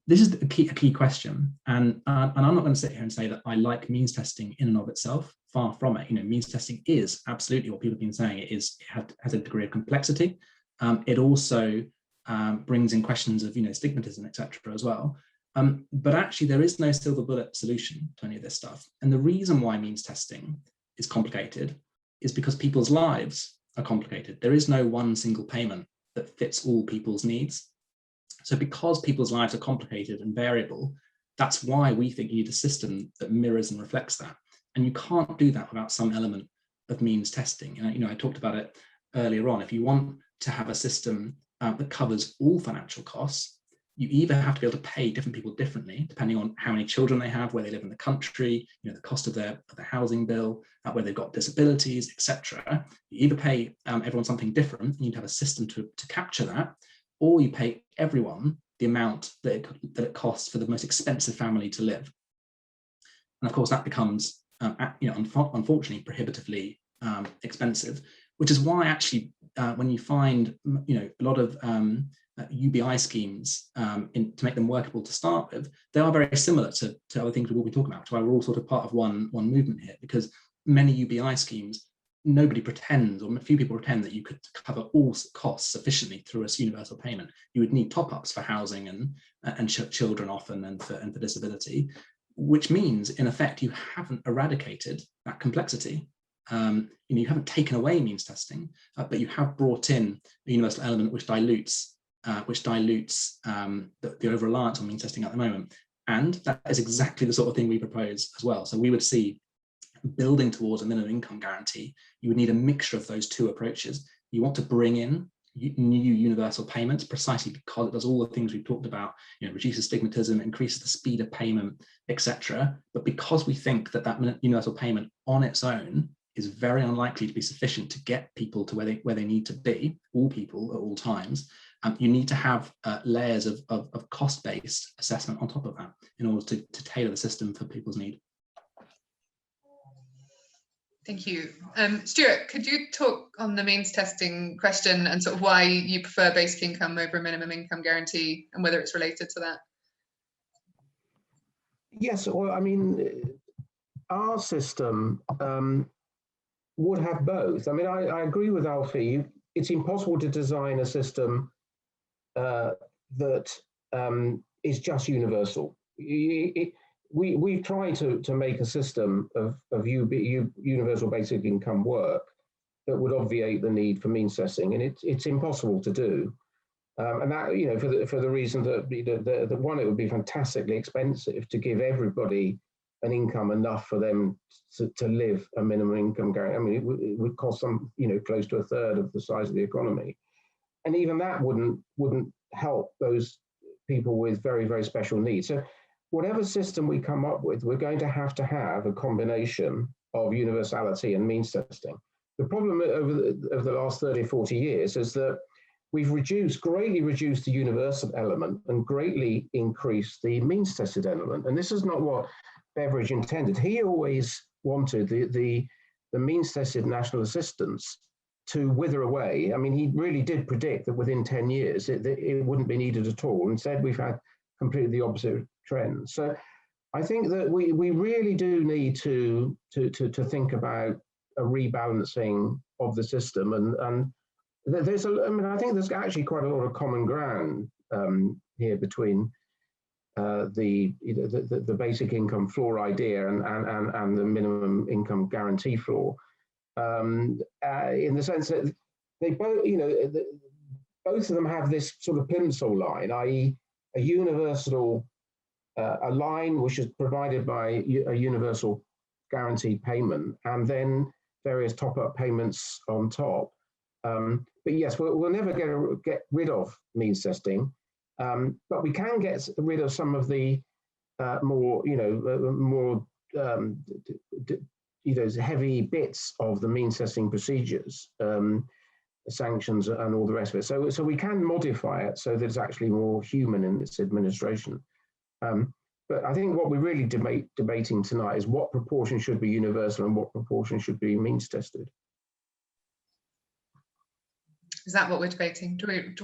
this is a key question, and I'm not going to sit here and say that I like means testing in and of itself. Far from it. Means testing is absolutely what people have been saying. It has a degree of complexity. It also brings in questions of stigmatism, etc. as well. But actually, there is no silver bullet solution to any of this stuff. And the reason why means testing is complicated is because people's lives are complicated. There is no one single payment that fits all people's needs. So because people's lives are complicated and variable, that's why we think you need a system that mirrors and reflects that. And you can't do that without some element of means testing. And I talked about it earlier on. If you want to have a system that covers all financial costs, you either have to be able to pay different people differently, depending on how many children they have, where they live in the country, the cost of their housing bill, where they've got disabilities, etc. You either pay everyone something different, and you'd have a system to capture that, or you pay everyone the amount that it costs for the most expensive family to live. And of course, that becomes, unfortunately, prohibitively expensive, which is why actually, when you find, a lot of UBI schemes to make them workable to start with, they are very similar to other things we will be talking about, why we're all sort of part of one movement here, because many UBI schemes, nobody pretends, or a few people pretend that you could cover all costs sufficiently through a universal payment. You would need top-ups for housing and children often, and for disability, which means in effect you haven't eradicated that complexity. You haven't taken away means testing, but you have brought in a universal element which dilutes the over-reliance on means testing at the moment. And that is exactly the sort of thing we propose as well. So we would see, building towards a minimum income guarantee, you would need a mixture of those two approaches. You want to bring in new universal payments, precisely because it does all the things we've talked about, reduces stigmatism, increases the speed of payment, etc. But because we think that universal payment on its own is very unlikely to be sufficient to get people to where they need to be, all people at all times, you need to have layers of cost-based assessment on top of that in order to tailor the system for people's need. Thank you. Stuart, could you talk on the means testing question and sort of why you prefer basic income over a minimum income guarantee and whether it's related to that? Yes, well, I mean, our system would have both. I mean, I agree with Alfie. It's impossible to design a system that is just universal. We try to make a system of universal basic income work that would obviate the need for means testing, and it's impossible to do. And that, for the reason that the one, it would be fantastically expensive to give everybody an income enough for them to live a minimum income guarantee. I mean, it would cost them, close to a third of the size of the economy, and even that wouldn't help those people with very, very special needs. So whatever system we come up with, we're going to have a combination of universality and means testing. The problem over the last 30, 40 years is that we've greatly reduced the universal element and greatly increased the means tested element. And this is not what Beveridge intended. He always wanted the means tested national assistance to wither away. I mean, he really did predict that within 10 years, it wouldn't be needed at all. Instead, we've had completely the opposite trend. So I think that we really do need to think about a rebalancing of the system. And there's I think there's actually quite a lot of common ground here between the basic income floor idea and the minimum income guarantee floor, in the sense that they both, both of them have this sort of plimsoll line, i.e. a universal, a line which is provided by a universal guaranteed payment, and then various top-up payments on top. But yes, we'll never get rid of means testing, but we can get rid of some of the more heavy bits of the means testing procedures, sanctions and all the rest of it. So we can modify it so that it's actually more human in its administration. But I think what we're really debating tonight is what proportion should be universal and what proportion should be means tested. Is that what we're debating? Do we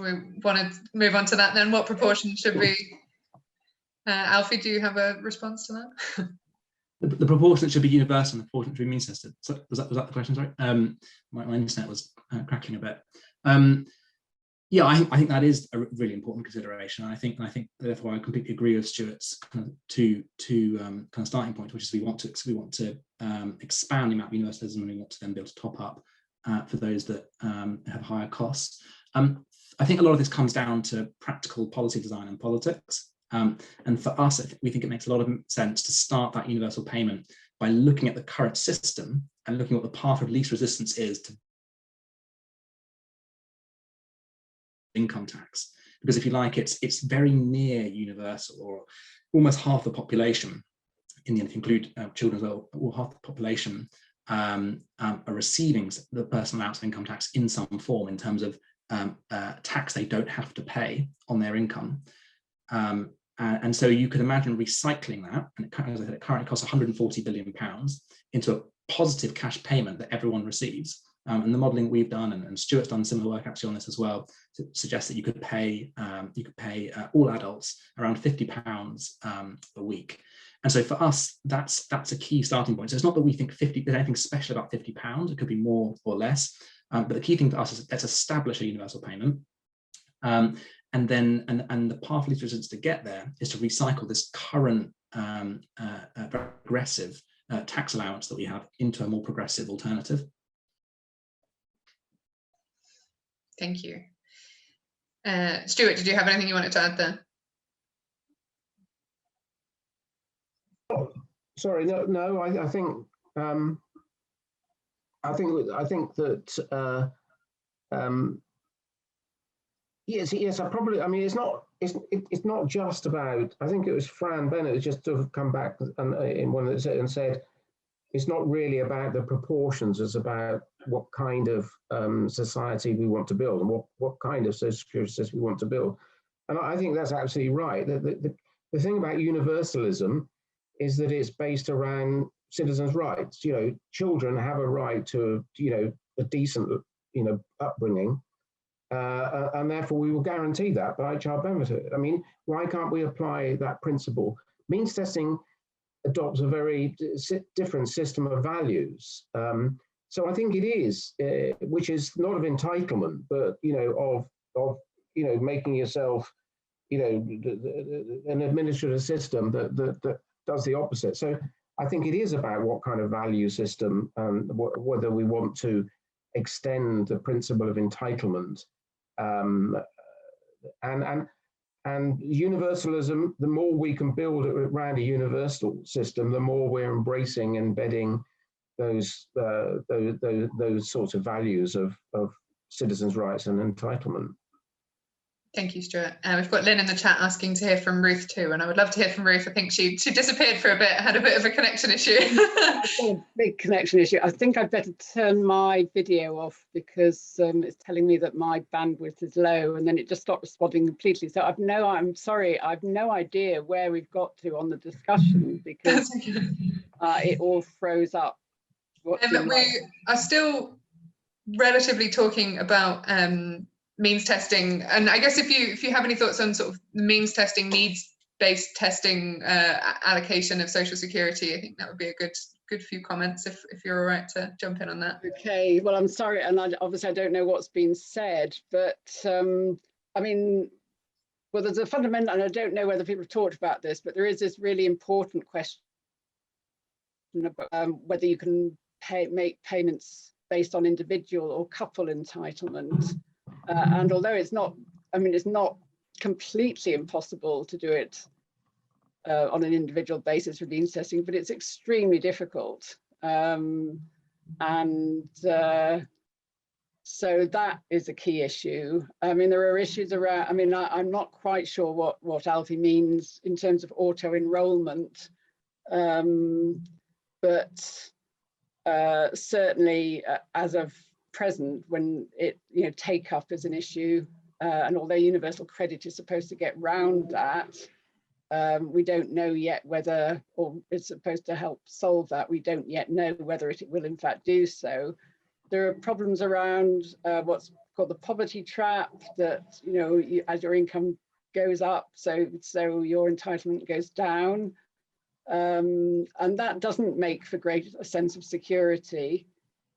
want to move on to that then? What proportion should be? Alfie, do you have a response to that? The proportion should be universal and the proportion should be means tested. So was that the question? Sorry, my internet was crackling a bit. Yeah, I think that is a really important consideration. I think therefore I completely agree with Stuart's kind of two kind of starting point, which is we want to expand the amount of universalism, and we want to then be able to top up for those that have higher costs. I think a lot of this comes down to practical policy design and politics. And for us, we think it makes a lot of sense to start that universal payment by looking at the current system and looking at what the path of least resistance is to income tax. Because if you like, it's very near universal, or almost half the population, in the end, if you include children as well, or half the population are receiving the personal allowance of income tax in some form in terms of tax they don't have to pay on their income. And so you could imagine recycling that, and as I said, it currently costs £140 billion into a positive cash payment that everyone receives. And the modelling we've done, and Stuart's done similar work actually on this as well, to suggest that you could pay all adults around £50 a week. And so for us, that's a key starting point. So it's not that we think there's anything special about £50. It could be more or less. But the key thing for us is let's establish a universal payment. And then the path of least resistance to get there is to recycle this current progressive tax allowance that we have into a more progressive alternative. Thank you. Stuart, did you have anything you wanted to add there? Oh, sorry, no. I think that Yes. I mean, it's not just about. I think it was Fran Bennett who just sort of come back in one of the and said it's not really about the proportions. It's about what kind of society we want to build and what kind of social security system we want to build. And I think that's absolutely right. The thing about universalism is that it's based around citizens' rights. Children have a right to a decent upbringing. And therefore we will guarantee that by child benefit. I mean, why can't we apply that principle? Means testing adopts a very different system of values. So I think it is, which is not of entitlement, but of making yourself an administrative system that does the opposite. So I think it is about what kind of value system and whether we want to extend the principle of entitlement. And universalism, the more we can build around a universal system, the more we're embracing, embedding those sorts of values of citizens' rights and entitlement. Thank you, Stuart. We've got Lynn in the chat asking to hear from Ruth too, and I would love to hear from Ruth. I think she disappeared for a bit, had a bit of a connection issue. A big connection issue. I think I'd better turn my video off because it's telling me that my bandwidth is low, and then it just stopped responding completely. So I'm sorry, I've no idea where we've got to on the discussion because it all froze up. We are still relatively talking about means testing, and I guess if you have any thoughts on sort of means testing, needs-based testing allocation of social security, I think that would be a good few comments if you're all right to jump in on that. Okay, well, I'm sorry, and obviously I don't know what's been said, but I mean, well, there's a fundamental, and I don't know whether people have talked about this, but there is this really important question about whether you can make payments based on individual or couple entitlement. And although it's not completely impossible to do it on an individual basis for means testing, but it's extremely difficult. So that is a key issue. I mean, there are issues around, I mean, I'm not quite sure what Alfie means in terms of auto-enrollment, but certainly as of present, when take up is an issue, and although universal credit is supposed to get round that, we don't know yet whether, or it's supposed to help solve that, we don't yet know whether it will in fact do so. There are problems around what's called the poverty trap, that as your income goes up, so your entitlement goes down, and that doesn't make for a sense of security.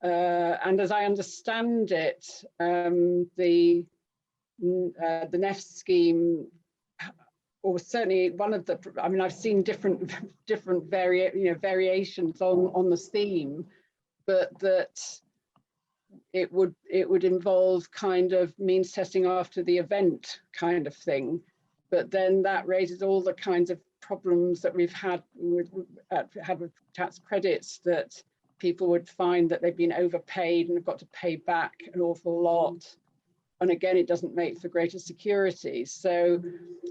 And as I understand it, the NEF scheme, or certainly one of the, I mean, I've seen different variations on the theme, but that it would involve kind of means testing after the event kind of thing. But then that raises all the kinds of problems that we've had with tax credits, that people would find that they've been overpaid and have got to pay back an awful lot. And again, it doesn't make for greater security. So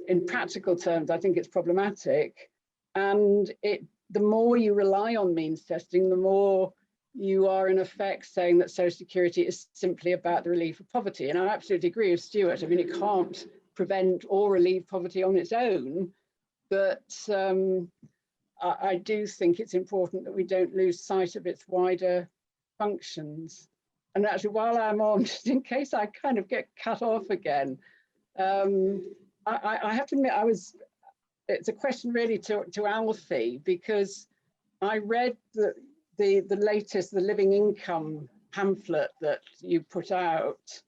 in practical terms, I think it's problematic. And the more you rely on means testing, the more you are in effect saying that social security is simply about the relief of poverty. And I absolutely agree with Stuart. I mean, it can't prevent or relieve poverty on its own, but I do think it's important that we don't lose sight of its wider functions. And actually, while I'm on, just in case I kind of get cut off again, I have to admit, it's a question really to Alfie, because I read the latest, the living income pamphlet that you put out,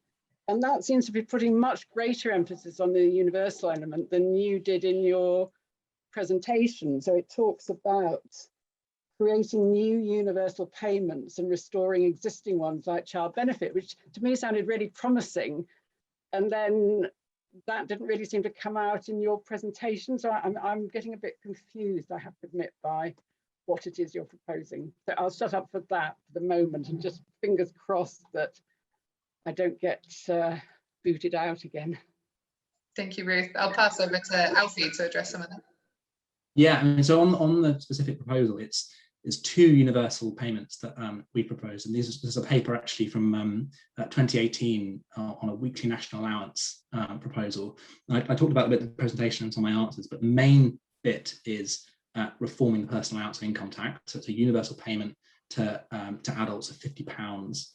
and that seems to be putting much greater emphasis on the universal element than you did in your presentation. So it talks about creating new universal payments and restoring existing ones like child benefit, which to me sounded really promising. And then that didn't really seem to come out in your presentation. So I'm getting a bit confused, I have to admit, by what it is you're proposing. So I'll shut up for that for the moment, and just fingers crossed that I don't get booted out again. Thank you, Ruth. I'll pass over to Alfie to address some of that. Yeah, and so on the specific proposal, it's 2 universal payments that we propose, and this is a paper actually from 2018 on a weekly national allowance proposal. I talked about a bit in the presentation and some of my answers, but the main bit is reforming the personal allowance and income tax. So it's a universal payment to adults of £50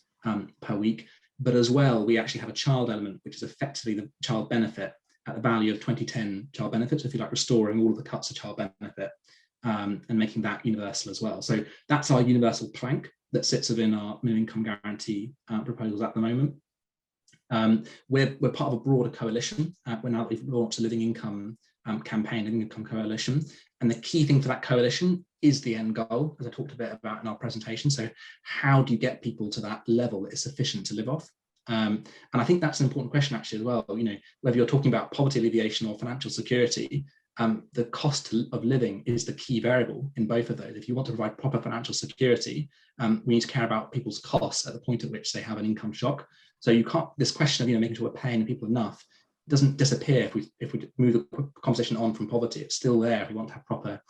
per week, but as well we actually have a child element, which is effectively the child benefit at the value of 2010 child benefits, if you like, restoring all of the cuts of child benefit and making that universal as well. So that's our universal plank that sits within our minimum income guarantee proposals at the moment. We're part of a broader coalition. We've launched a living income campaign, living income coalition, and the key thing for that coalition is the end goal, as I talked a bit about in our presentation. So how do you get people to that level that is sufficient to live off? And I think that's an important question actually as well. You know, whether you're talking about poverty alleviation or financial security, the cost of living is the key variable in both of those. If you want to provide proper financial security, we need to care about people's costs at the point at which they have an income shock. So you can't, this question of, you know, making sure we're paying people enough doesn't disappear if we move the conversation on from poverty. It's still there if we want to have proper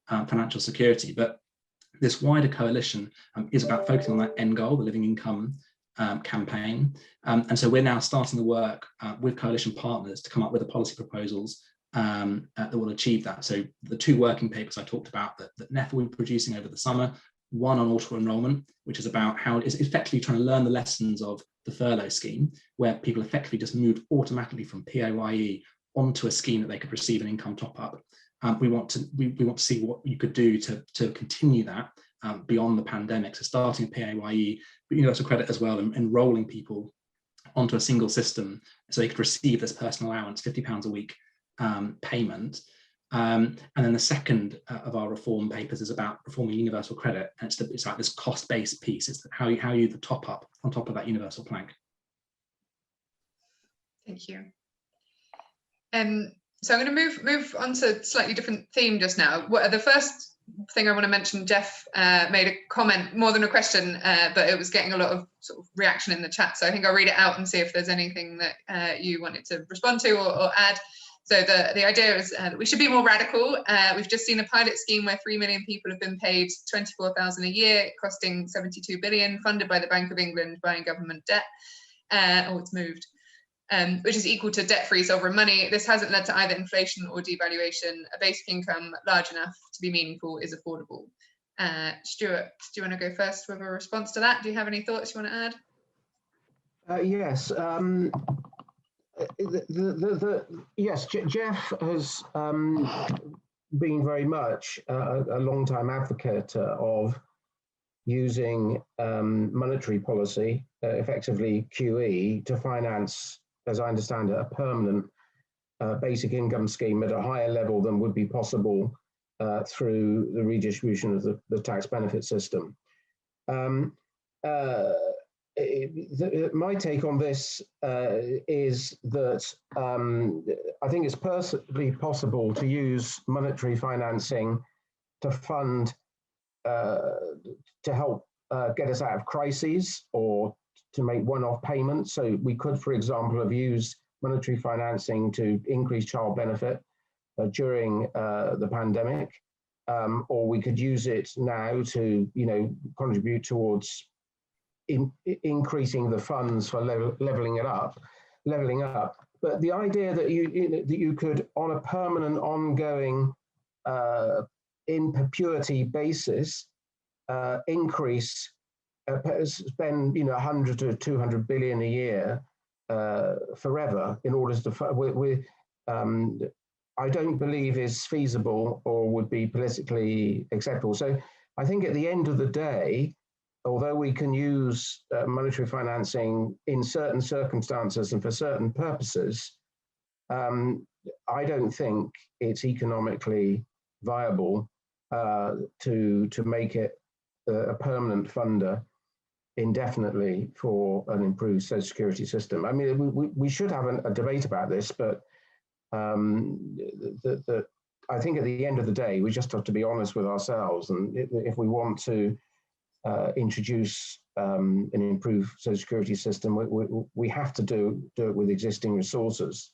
financial security. But this wider coalition is about focusing on that end goal, the living income campaign. And so we're now starting the work with coalition partners to come up with the policy proposals that will achieve that. So the 2 working papers I talked about that NEF will be producing over the summer, one on auto enrolment, which is about how it's effectively trying to learn the lessons of the furlough scheme, where people effectively just moved automatically from PAYE onto a scheme that they could receive an income top up. We want to see what you could do to continue that beyond the pandemic. So starting at PAYE, but universal credit as well, and enrolling people onto a single system so they could receive this personal allowance, £50 a week payment. And then the second of our reform papers is about reforming universal credit, and it's like this cost-based piece. It's how you the top up on top of that universal plank. Thank you. So I'm going to move on to a slightly different theme just now. The first thing I want to mention, Jeff made a comment, more than a question, but it was getting a lot of sort of reaction in the chat. So I think I'll read it out and see if there's anything that you wanted to respond to or add. So the idea is that we should be more radical. We've just seen a pilot scheme where 3 million people have been paid 24,000 a year, costing 72 billion, funded by the Bank of England, buying government debt. It's moved. Which is equal to debt-free sovereign money. This hasn't led to either inflation or devaluation. A basic income large enough to be meaningful is affordable. Stuart, do you want to go first with a response to that? Do you have any thoughts you want to add? Yes. Yes, Jeff has been very much a long-time advocate of using monetary policy, effectively QE, to finance, as I understand it, a permanent basic income scheme at a higher level than would be possible through the redistribution of the tax benefit system. My take on this is that I think it's perfectly possible to use monetary financing to fund, to help get us out of crises or to make one-off payments. So we could, for example, have used monetary financing to increase child benefit during the pandemic, or we could use it now to, contribute towards increasing the funds for leveling up. But the idea that you could, on a permanent, ongoing, in perpetuity basis, increase, spend 100 to 200 billion a year forever in order to I don't believe is feasible or would be politically acceptable. So I think at the end of the day, although we can use monetary financing in certain circumstances and for certain purposes, I don't think it's economically viable to make it a permanent funder indefinitely for an improved social security system. I mean, we should have a debate about this, but I think at the end of the day, we just have to be honest with ourselves. And if we want to introduce an improved social security system, we have to do it with existing resources.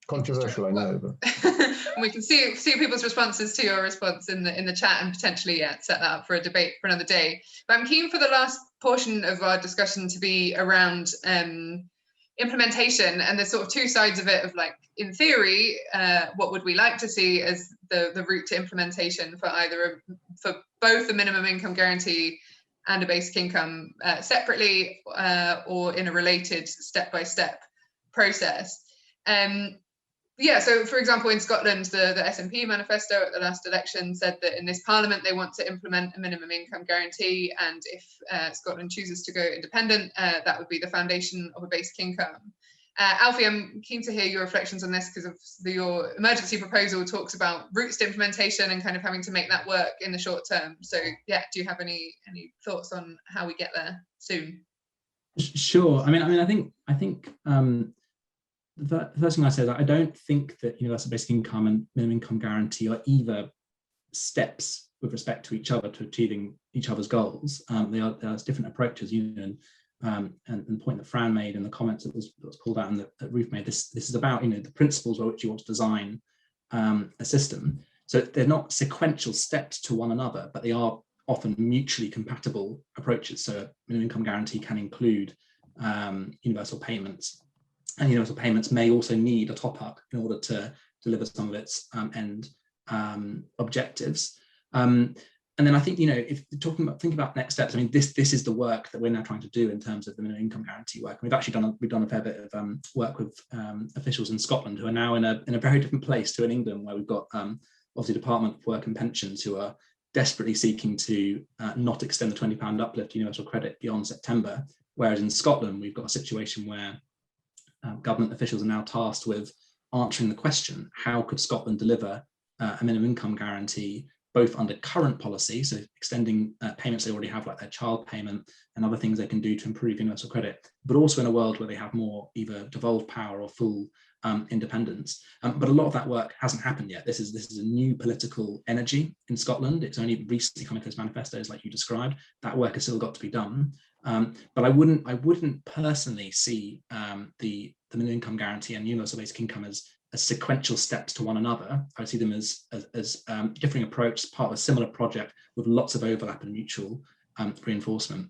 Controversial, I know, but we can see people's responses to your response in the chat, and potentially set that up for a debate for another day. But I'm keen for the last portion of our discussion to be around implementation and the sort of two sides of it, of like, in theory, what would we like to see as the route to implementation for for both the minimum income guarantee and a basic income separately, or in a related step-by-step process. So for example, in Scotland, the SNP manifesto at the last election said that in this parliament they want to implement a minimum income guarantee, and if Scotland chooses to go independent, that would be the foundation of a basic income. Alfie, I'm keen to hear your reflections on this, because your emergency proposal talks about routes to implementation and kind of having to make that work in the short term. So do you have any thoughts on how we get there soon? Sure. I think the first thing I said, I don't think that universal basic income and minimum income guarantee are either steps with respect to each other to achieving each other's goals. They are different approaches, and the point that Fran made in the comments that was pulled out and that Ruth made, this is about the principles by which you want to design a system. So they're not sequential steps to one another, but they are often mutually compatible approaches. So a minimum income guarantee can include universal payments, and universal payments may also need a top up in order to deliver some of its end objectives. And then I think, if thinking about next steps, this is the work that we're now trying to do in terms of the minimum income guarantee work. We've actually done a fair bit of work with officials in Scotland who are now in a very different place to in England, where we've got obviously Department of Work and Pensions who are desperately seeking to not extend the £20 uplift universal credit beyond September, whereas in Scotland we've got a situation where government officials are now tasked with answering the question: how could Scotland deliver a minimum income guarantee, both under current policy, so extending payments they already have, like their child payment and other things they can do to improve universal credit, but also in a world where they have more either devolved power or full independence. But a lot of that work hasn't happened yet. This is a new political energy in Scotland. It's only recently coming to those manifestos, like you described. That work has still got to be done. But I wouldn't personally see the minimum income guarantee and universal basic income as sequential steps to one another. I would see them as differing approaches, part of a similar project with lots of overlap and mutual reinforcement.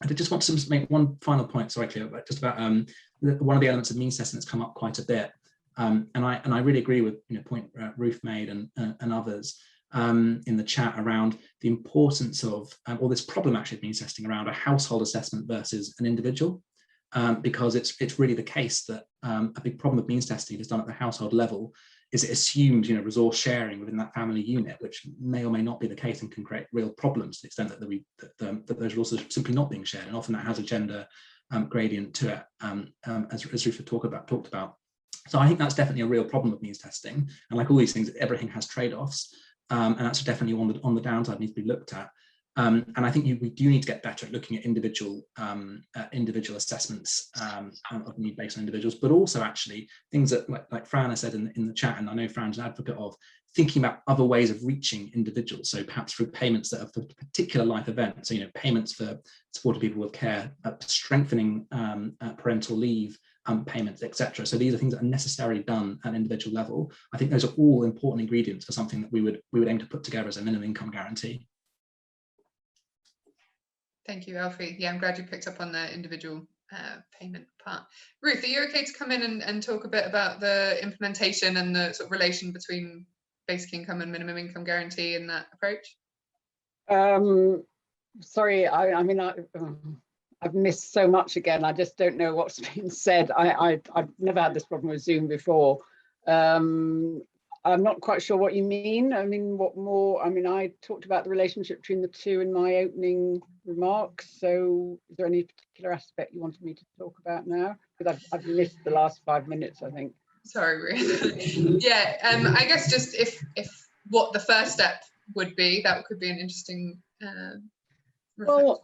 I did just want to make one final point, sorry, Cleo, but just about one of the elements of means testing that's come up quite a bit, and I really agree with point Ruth made and others in the chat around the importance of or this problem actually of means testing around a household assessment versus an individual, because it's really the case that a big problem of means testing is done at the household level is it assumes resource sharing within that family unit, which may or may not be the case and can create real problems to the extent that those resources are simply not being shared, and often that has a gender gradient to it, as Ruth talked about. So I think that's definitely a real problem of means testing, and like all these things, everything has trade-offs, and that's definitely on the downside, needs to be looked at. And I think we do need to get better at looking at individual assessments of need based on individuals, but also actually things that, like Fran has said in the chat, and I know Fran's an advocate of, thinking about other ways of reaching individuals. So perhaps through payments that are for particular life events. So payments for supporting people with care, strengthening parental leave payments, etc. So these are things that are necessarily done at an individual level. I think those are all important ingredients for something that we would aim to put together as a minimum income guarantee. Thank you, Alfie. Yeah, I'm glad you picked up on the individual payment part. Ruth, are you okay to come in and talk a bit about the implementation and the sort of relation between basic income and minimum income guarantee in that approach? Sorry, I've missed so much again. I just don't know what's been said. I've never had this problem with Zoom before. I'm not quite sure what you mean. What more? I talked about the relationship between the two in my opening remarks. So is there any particular aspect you wanted me to talk about now? Because I've missed the last 5 minutes, I think. Sorry, Ruth. Yeah, I guess just if what the first step would be, that could be an interesting well,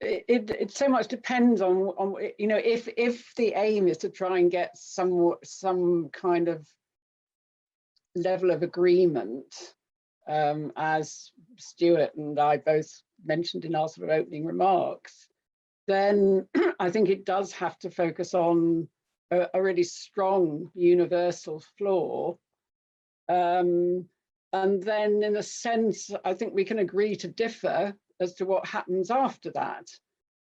it so much depends on if the aim is to try and get some kind of level of agreement, as Stuart and I both mentioned in our sort of opening remarks, then I think it does have to focus on a really strong universal floor. And then in a sense, I think we can agree to differ as to what happens after that.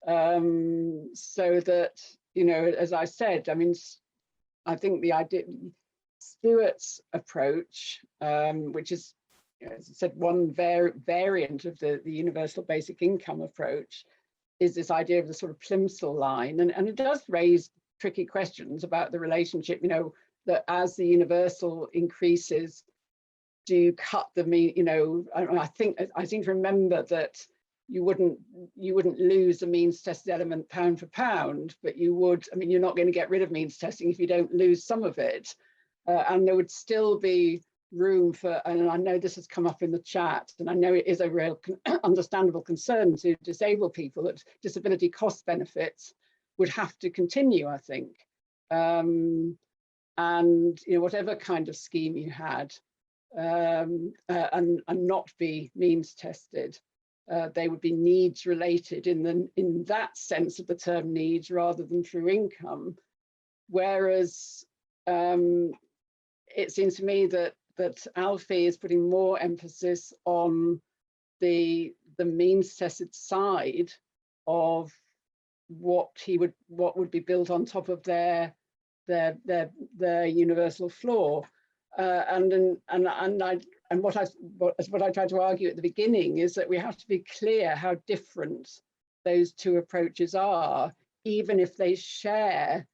So that, you know, as I said, I mean, I think the idea, Stuart's approach, which is, you know, as I said, one variant of the universal basic income approach, is this idea of the sort of plimsoll line. And it does raise tricky questions about the relationship, you know, that as the universal increases, do you cut the mean, you know, I seem to remember that you wouldn't lose the means tested element pound for pound, but you would, I mean, you're not going to get rid of means testing if you don't lose some of it. And there would still be room for, and I know this has come up in the chat, and I know it is a real understandable concern to disabled people, that disability cost benefits would have to continue, I think. And, you know, whatever kind of scheme you had, and not be means tested, they would be needs related in that sense of the term needs, rather than through income. Whereas it seems to me that Alfie is putting more emphasis on the means tested side of what would be built on top of their universal floor. And what I tried to argue at the beginning is that we have to be clear how different those two approaches are, even if they share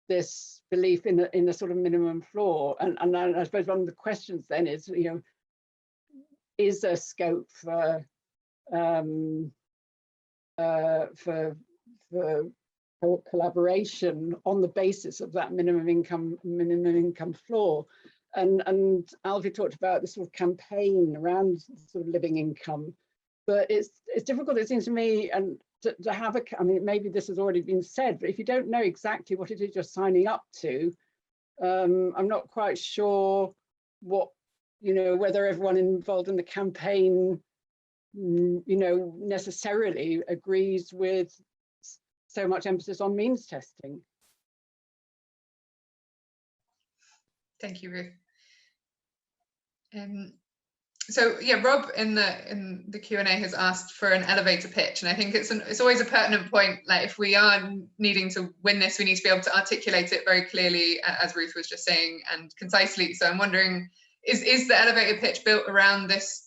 this belief in the sort of minimum floor. And I suppose one of the questions then is, you know, is there scope for collaboration on the basis of that minimum income floor? And Alfie talked about this sort of campaign around sort of living income, but it's difficult, it seems to me, and to have I mean, maybe this has already been said, but if you don't know exactly what it is you're signing up to, I'm not quite sure what, you know, whether everyone involved in the campaign, you know, necessarily agrees with so much emphasis on means testing. Thank you, Ruth. So yeah, Rob in the Q&A has asked for an elevator pitch, and I think it's always a pertinent point. Like, if we are needing to win this, we need to be able to articulate it very clearly, as Ruth was just saying, and concisely. So I'm wondering, is the elevator pitch built around this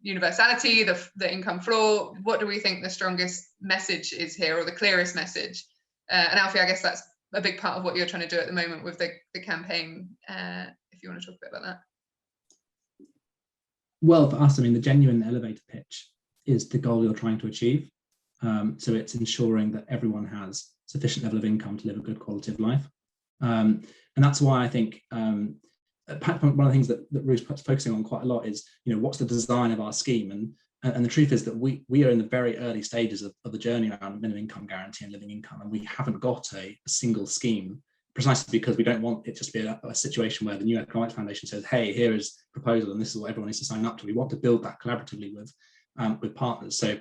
universality, the income floor? What do we think the strongest message is here, or the clearest message? And Alfie, I guess that's a big part of what you're trying to do at the moment with the campaign. If you want to talk a bit about that. Well, for us, I mean, the genuine elevator pitch is the goal you're trying to achieve. So it's ensuring that everyone has sufficient level of income to live a good quality of life. And that's why I think one of the things that Ruth's focusing on quite a lot is, you know, what's the design of our scheme? And the truth is that we are in the very early stages of the journey around minimum income guarantee and living income, and we haven't got a single scheme, precisely because we don't want it to just be a situation where the New Economics Foundation says, hey, here is a proposal and this is what everyone needs to sign up to. We want to build that collaboratively with partners. So,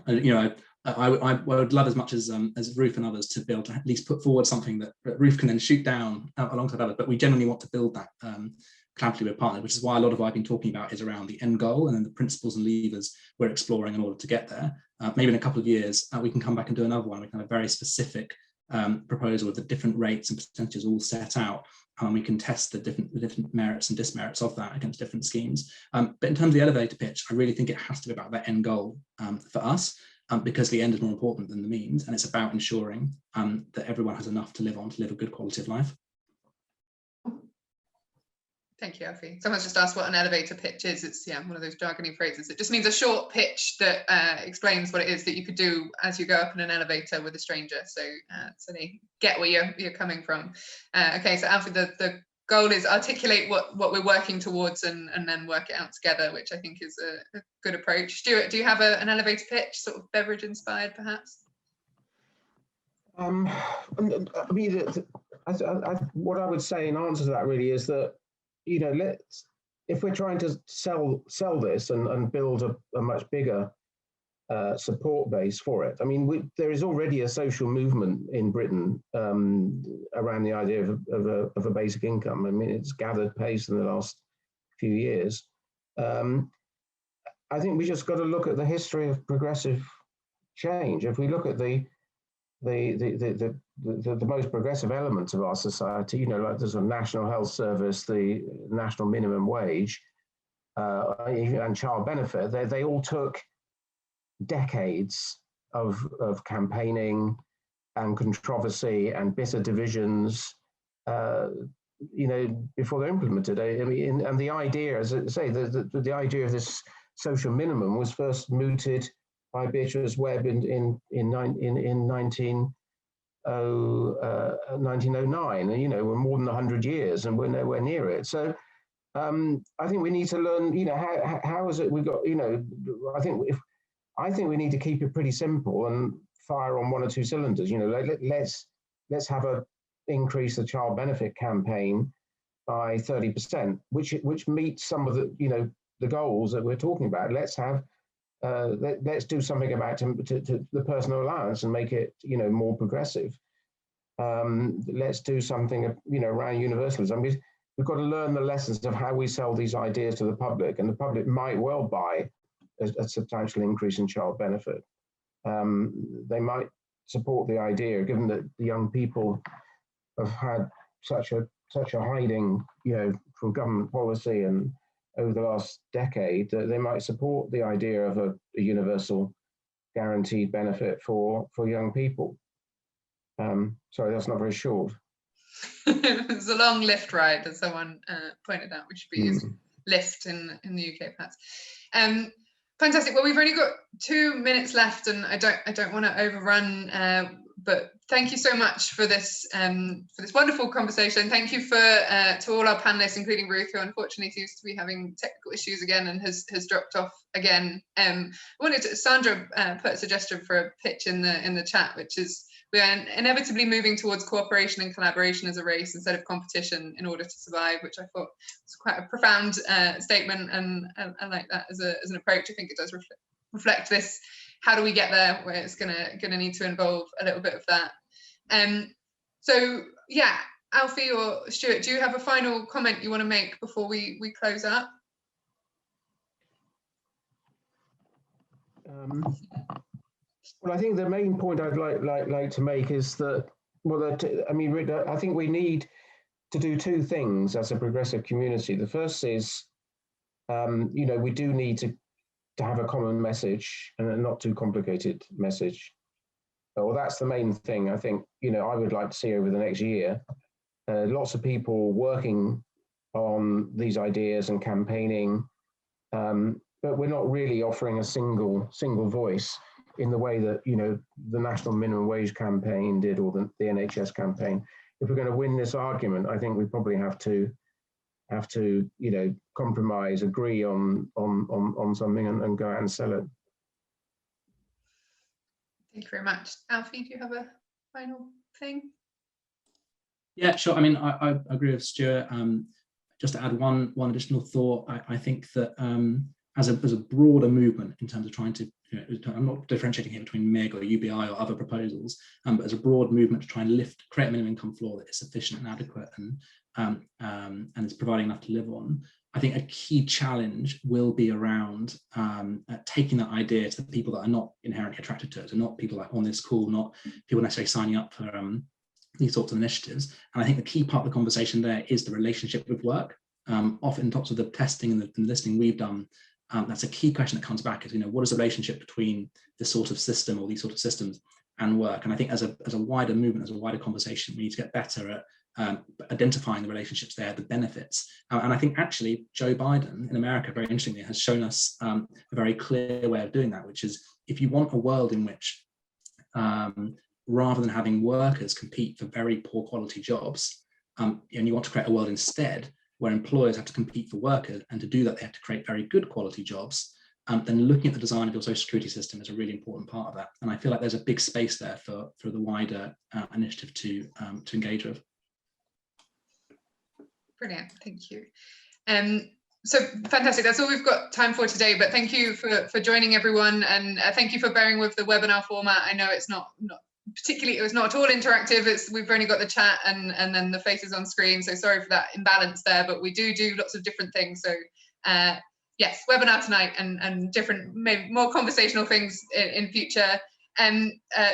you know, I would love as much as Ruth and others to be able to at least put forward something that Ruth can then shoot down alongside others, but we generally want to build that collaboratively with partners, which is why a lot of what I've been talking about is around the end goal and then the principles and levers we're exploring in order to get there. Maybe in a couple of years, we can come back and do another one. We can have a very specific proposal with the different rates and percentages all set out, and we can test the different merits and dismerits of that against different schemes. But in terms of the elevator pitch, I really think it has to be about that end goal for us, because the end is more important than the means, and it's about ensuring that everyone has enough to live on, to live a good quality of life. Thank you, Alfie. Someone's just asked what an elevator pitch is. It's one of those jargony phrases. It just means a short pitch that explains what it is that you could do as you go up in an elevator with a stranger, so they get where you're coming from. Okay, so Alfie, the goal is articulate what we're working towards and then work it out together, which I think is a good approach. Stuart, do you have an elevator pitch, sort of beverage inspired, perhaps? I mean, what I would say in answer to that really is that, you know, if we're trying to sell this and build a much bigger support base for it. I mean, there is already a social movement in Britain around the idea of a basic income. I mean, it's gathered pace in the last few years. I think we just got to look at the history of progressive change. If we look at the most progressive elements of our society, you know, like the sort of National Health Service, the national minimum wage, and child benefit, they all took decades of campaigning and controversy and bitter divisions, you know, before they're implemented. I mean, and the idea, as I say, the idea of this social minimum was first mooted by Beatrice Webb in 1909, and you know, we're more than 100 years and we're nowhere near it. So I think we need to learn, you know, how is it we got, you know, I think we need to keep it pretty simple and fire on one or two cylinders. You know, let's have a increase the child benefit campaign by 30%, which meets some of the, you know, the goals that we're talking about. Let's have let's do something about to the personal allowance and make it, you know, more progressive. Let's do something, you know, around universalism. We've got to learn the lessons of how we sell these ideas to the public, and the public might well buy a substantial increase in child benefit. They might support the idea, given that the young people have had such a hiding, you know, from government policy and over the last decade, that they might support the idea of a universal guaranteed benefit for young people. Sorry, that's not very short. It's a long lift ride, as someone pointed out. We should be using Lyft in the UK, perhaps. Fantastic. Well, we've only got 2 minutes left, and I don't want to overrun. But thank you so much for this wonderful conversation. Thank you to all our panelists, including Ruth, who unfortunately seems to be having technical issues again and has dropped off again. Sandra put a suggestion for a pitch in the chat, which is, we are inevitably moving towards cooperation and collaboration as a race instead of competition in order to survive, which I thought was quite a profound statement, and I like that as an approach. I think it does reflect this. How do we get there, where it's gonna need to involve a little bit of that. So yeah, Alfie or Stuart, do you have a final comment you want to make before we close up? Well, I think the main point I'd like to make is that, well, I mean, I think we need to do two things as a progressive community. The first is, you know, we do need to have a common message and a not too complicated message. Well, that's the main thing I think, you know, I would like to see over the next year. Lots of people working on these ideas and campaigning, but we're not really offering a single voice in the way that, you know, the national minimum wage campaign did, or the NHS campaign. If we're going to win this argument, I think we probably have to, you know, compromise, agree on something and go out and sell it. Thank you very much. Alfie, do you have a final thing? Yeah, sure. I mean, I agree with Stuart. Just to add one additional thought, I think that as a broader movement in terms of trying to, you know, I'm not differentiating here between MEG or UBI or other proposals, but as a broad movement to try and create a minimum income floor that is sufficient and adequate and is providing enough to live on. I think a key challenge will be around taking that idea to the people that are not inherently attracted to it, so not people like on this call, not people necessarily signing up for these sorts of initiatives. And I think the key part of the conversation there is the relationship with work. Often, tops of the testing and the listening we've done, that's a key question that comes back is, you know, what is the relationship between this sort of system or these sort of systems and work? And I think as a wider movement, as a wider conversation, we need to get better at identifying the relationships there, the benefits. And I think actually Joe Biden in America, very interestingly, has shown us a very clear way of doing that, which is if you want a world in which rather than having workers compete for very poor quality jobs, and you want to create a world instead where employers have to compete for workers, and to do that they have to create very good quality jobs, then looking at the design of your social security system is a really important part of that. And I feel like there's a big space there for the wider initiative to engage with. Brilliant, thank you. So fantastic. That's all we've got time for today. But thank you for joining everyone, and thank you for bearing with the webinar format. I know it's not particularly, it was not at all interactive. We've only got the chat and then the faces on screen. So sorry for that imbalance there. But we do lots of different things. So yes, webinar tonight and different, maybe more conversational things in future.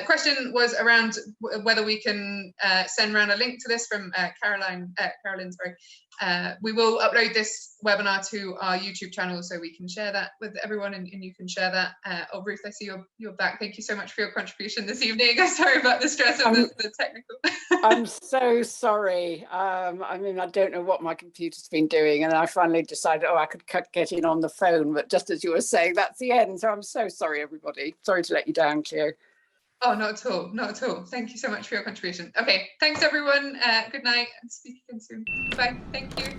Question was around whether we can send around a link to this from Carolyn, sorry. We will upload this webinar to our YouTube channel so we can share that with everyone, and you can share that. Oh, Ruth, I see you're back. Thank you so much for your contribution this evening. Sorry about the stress of the technical. I'm so sorry. I mean, I don't know what my computer's been doing, and I finally decided, oh, I could get in on the phone, but just as you were saying, that's the end. So I'm so sorry, everybody. Sorry to let you down, Cleo. Oh, not at all, not at all. Thank you so much for your contribution. Okay, thanks everyone. Good night, and speak again soon. Bye. Thank you.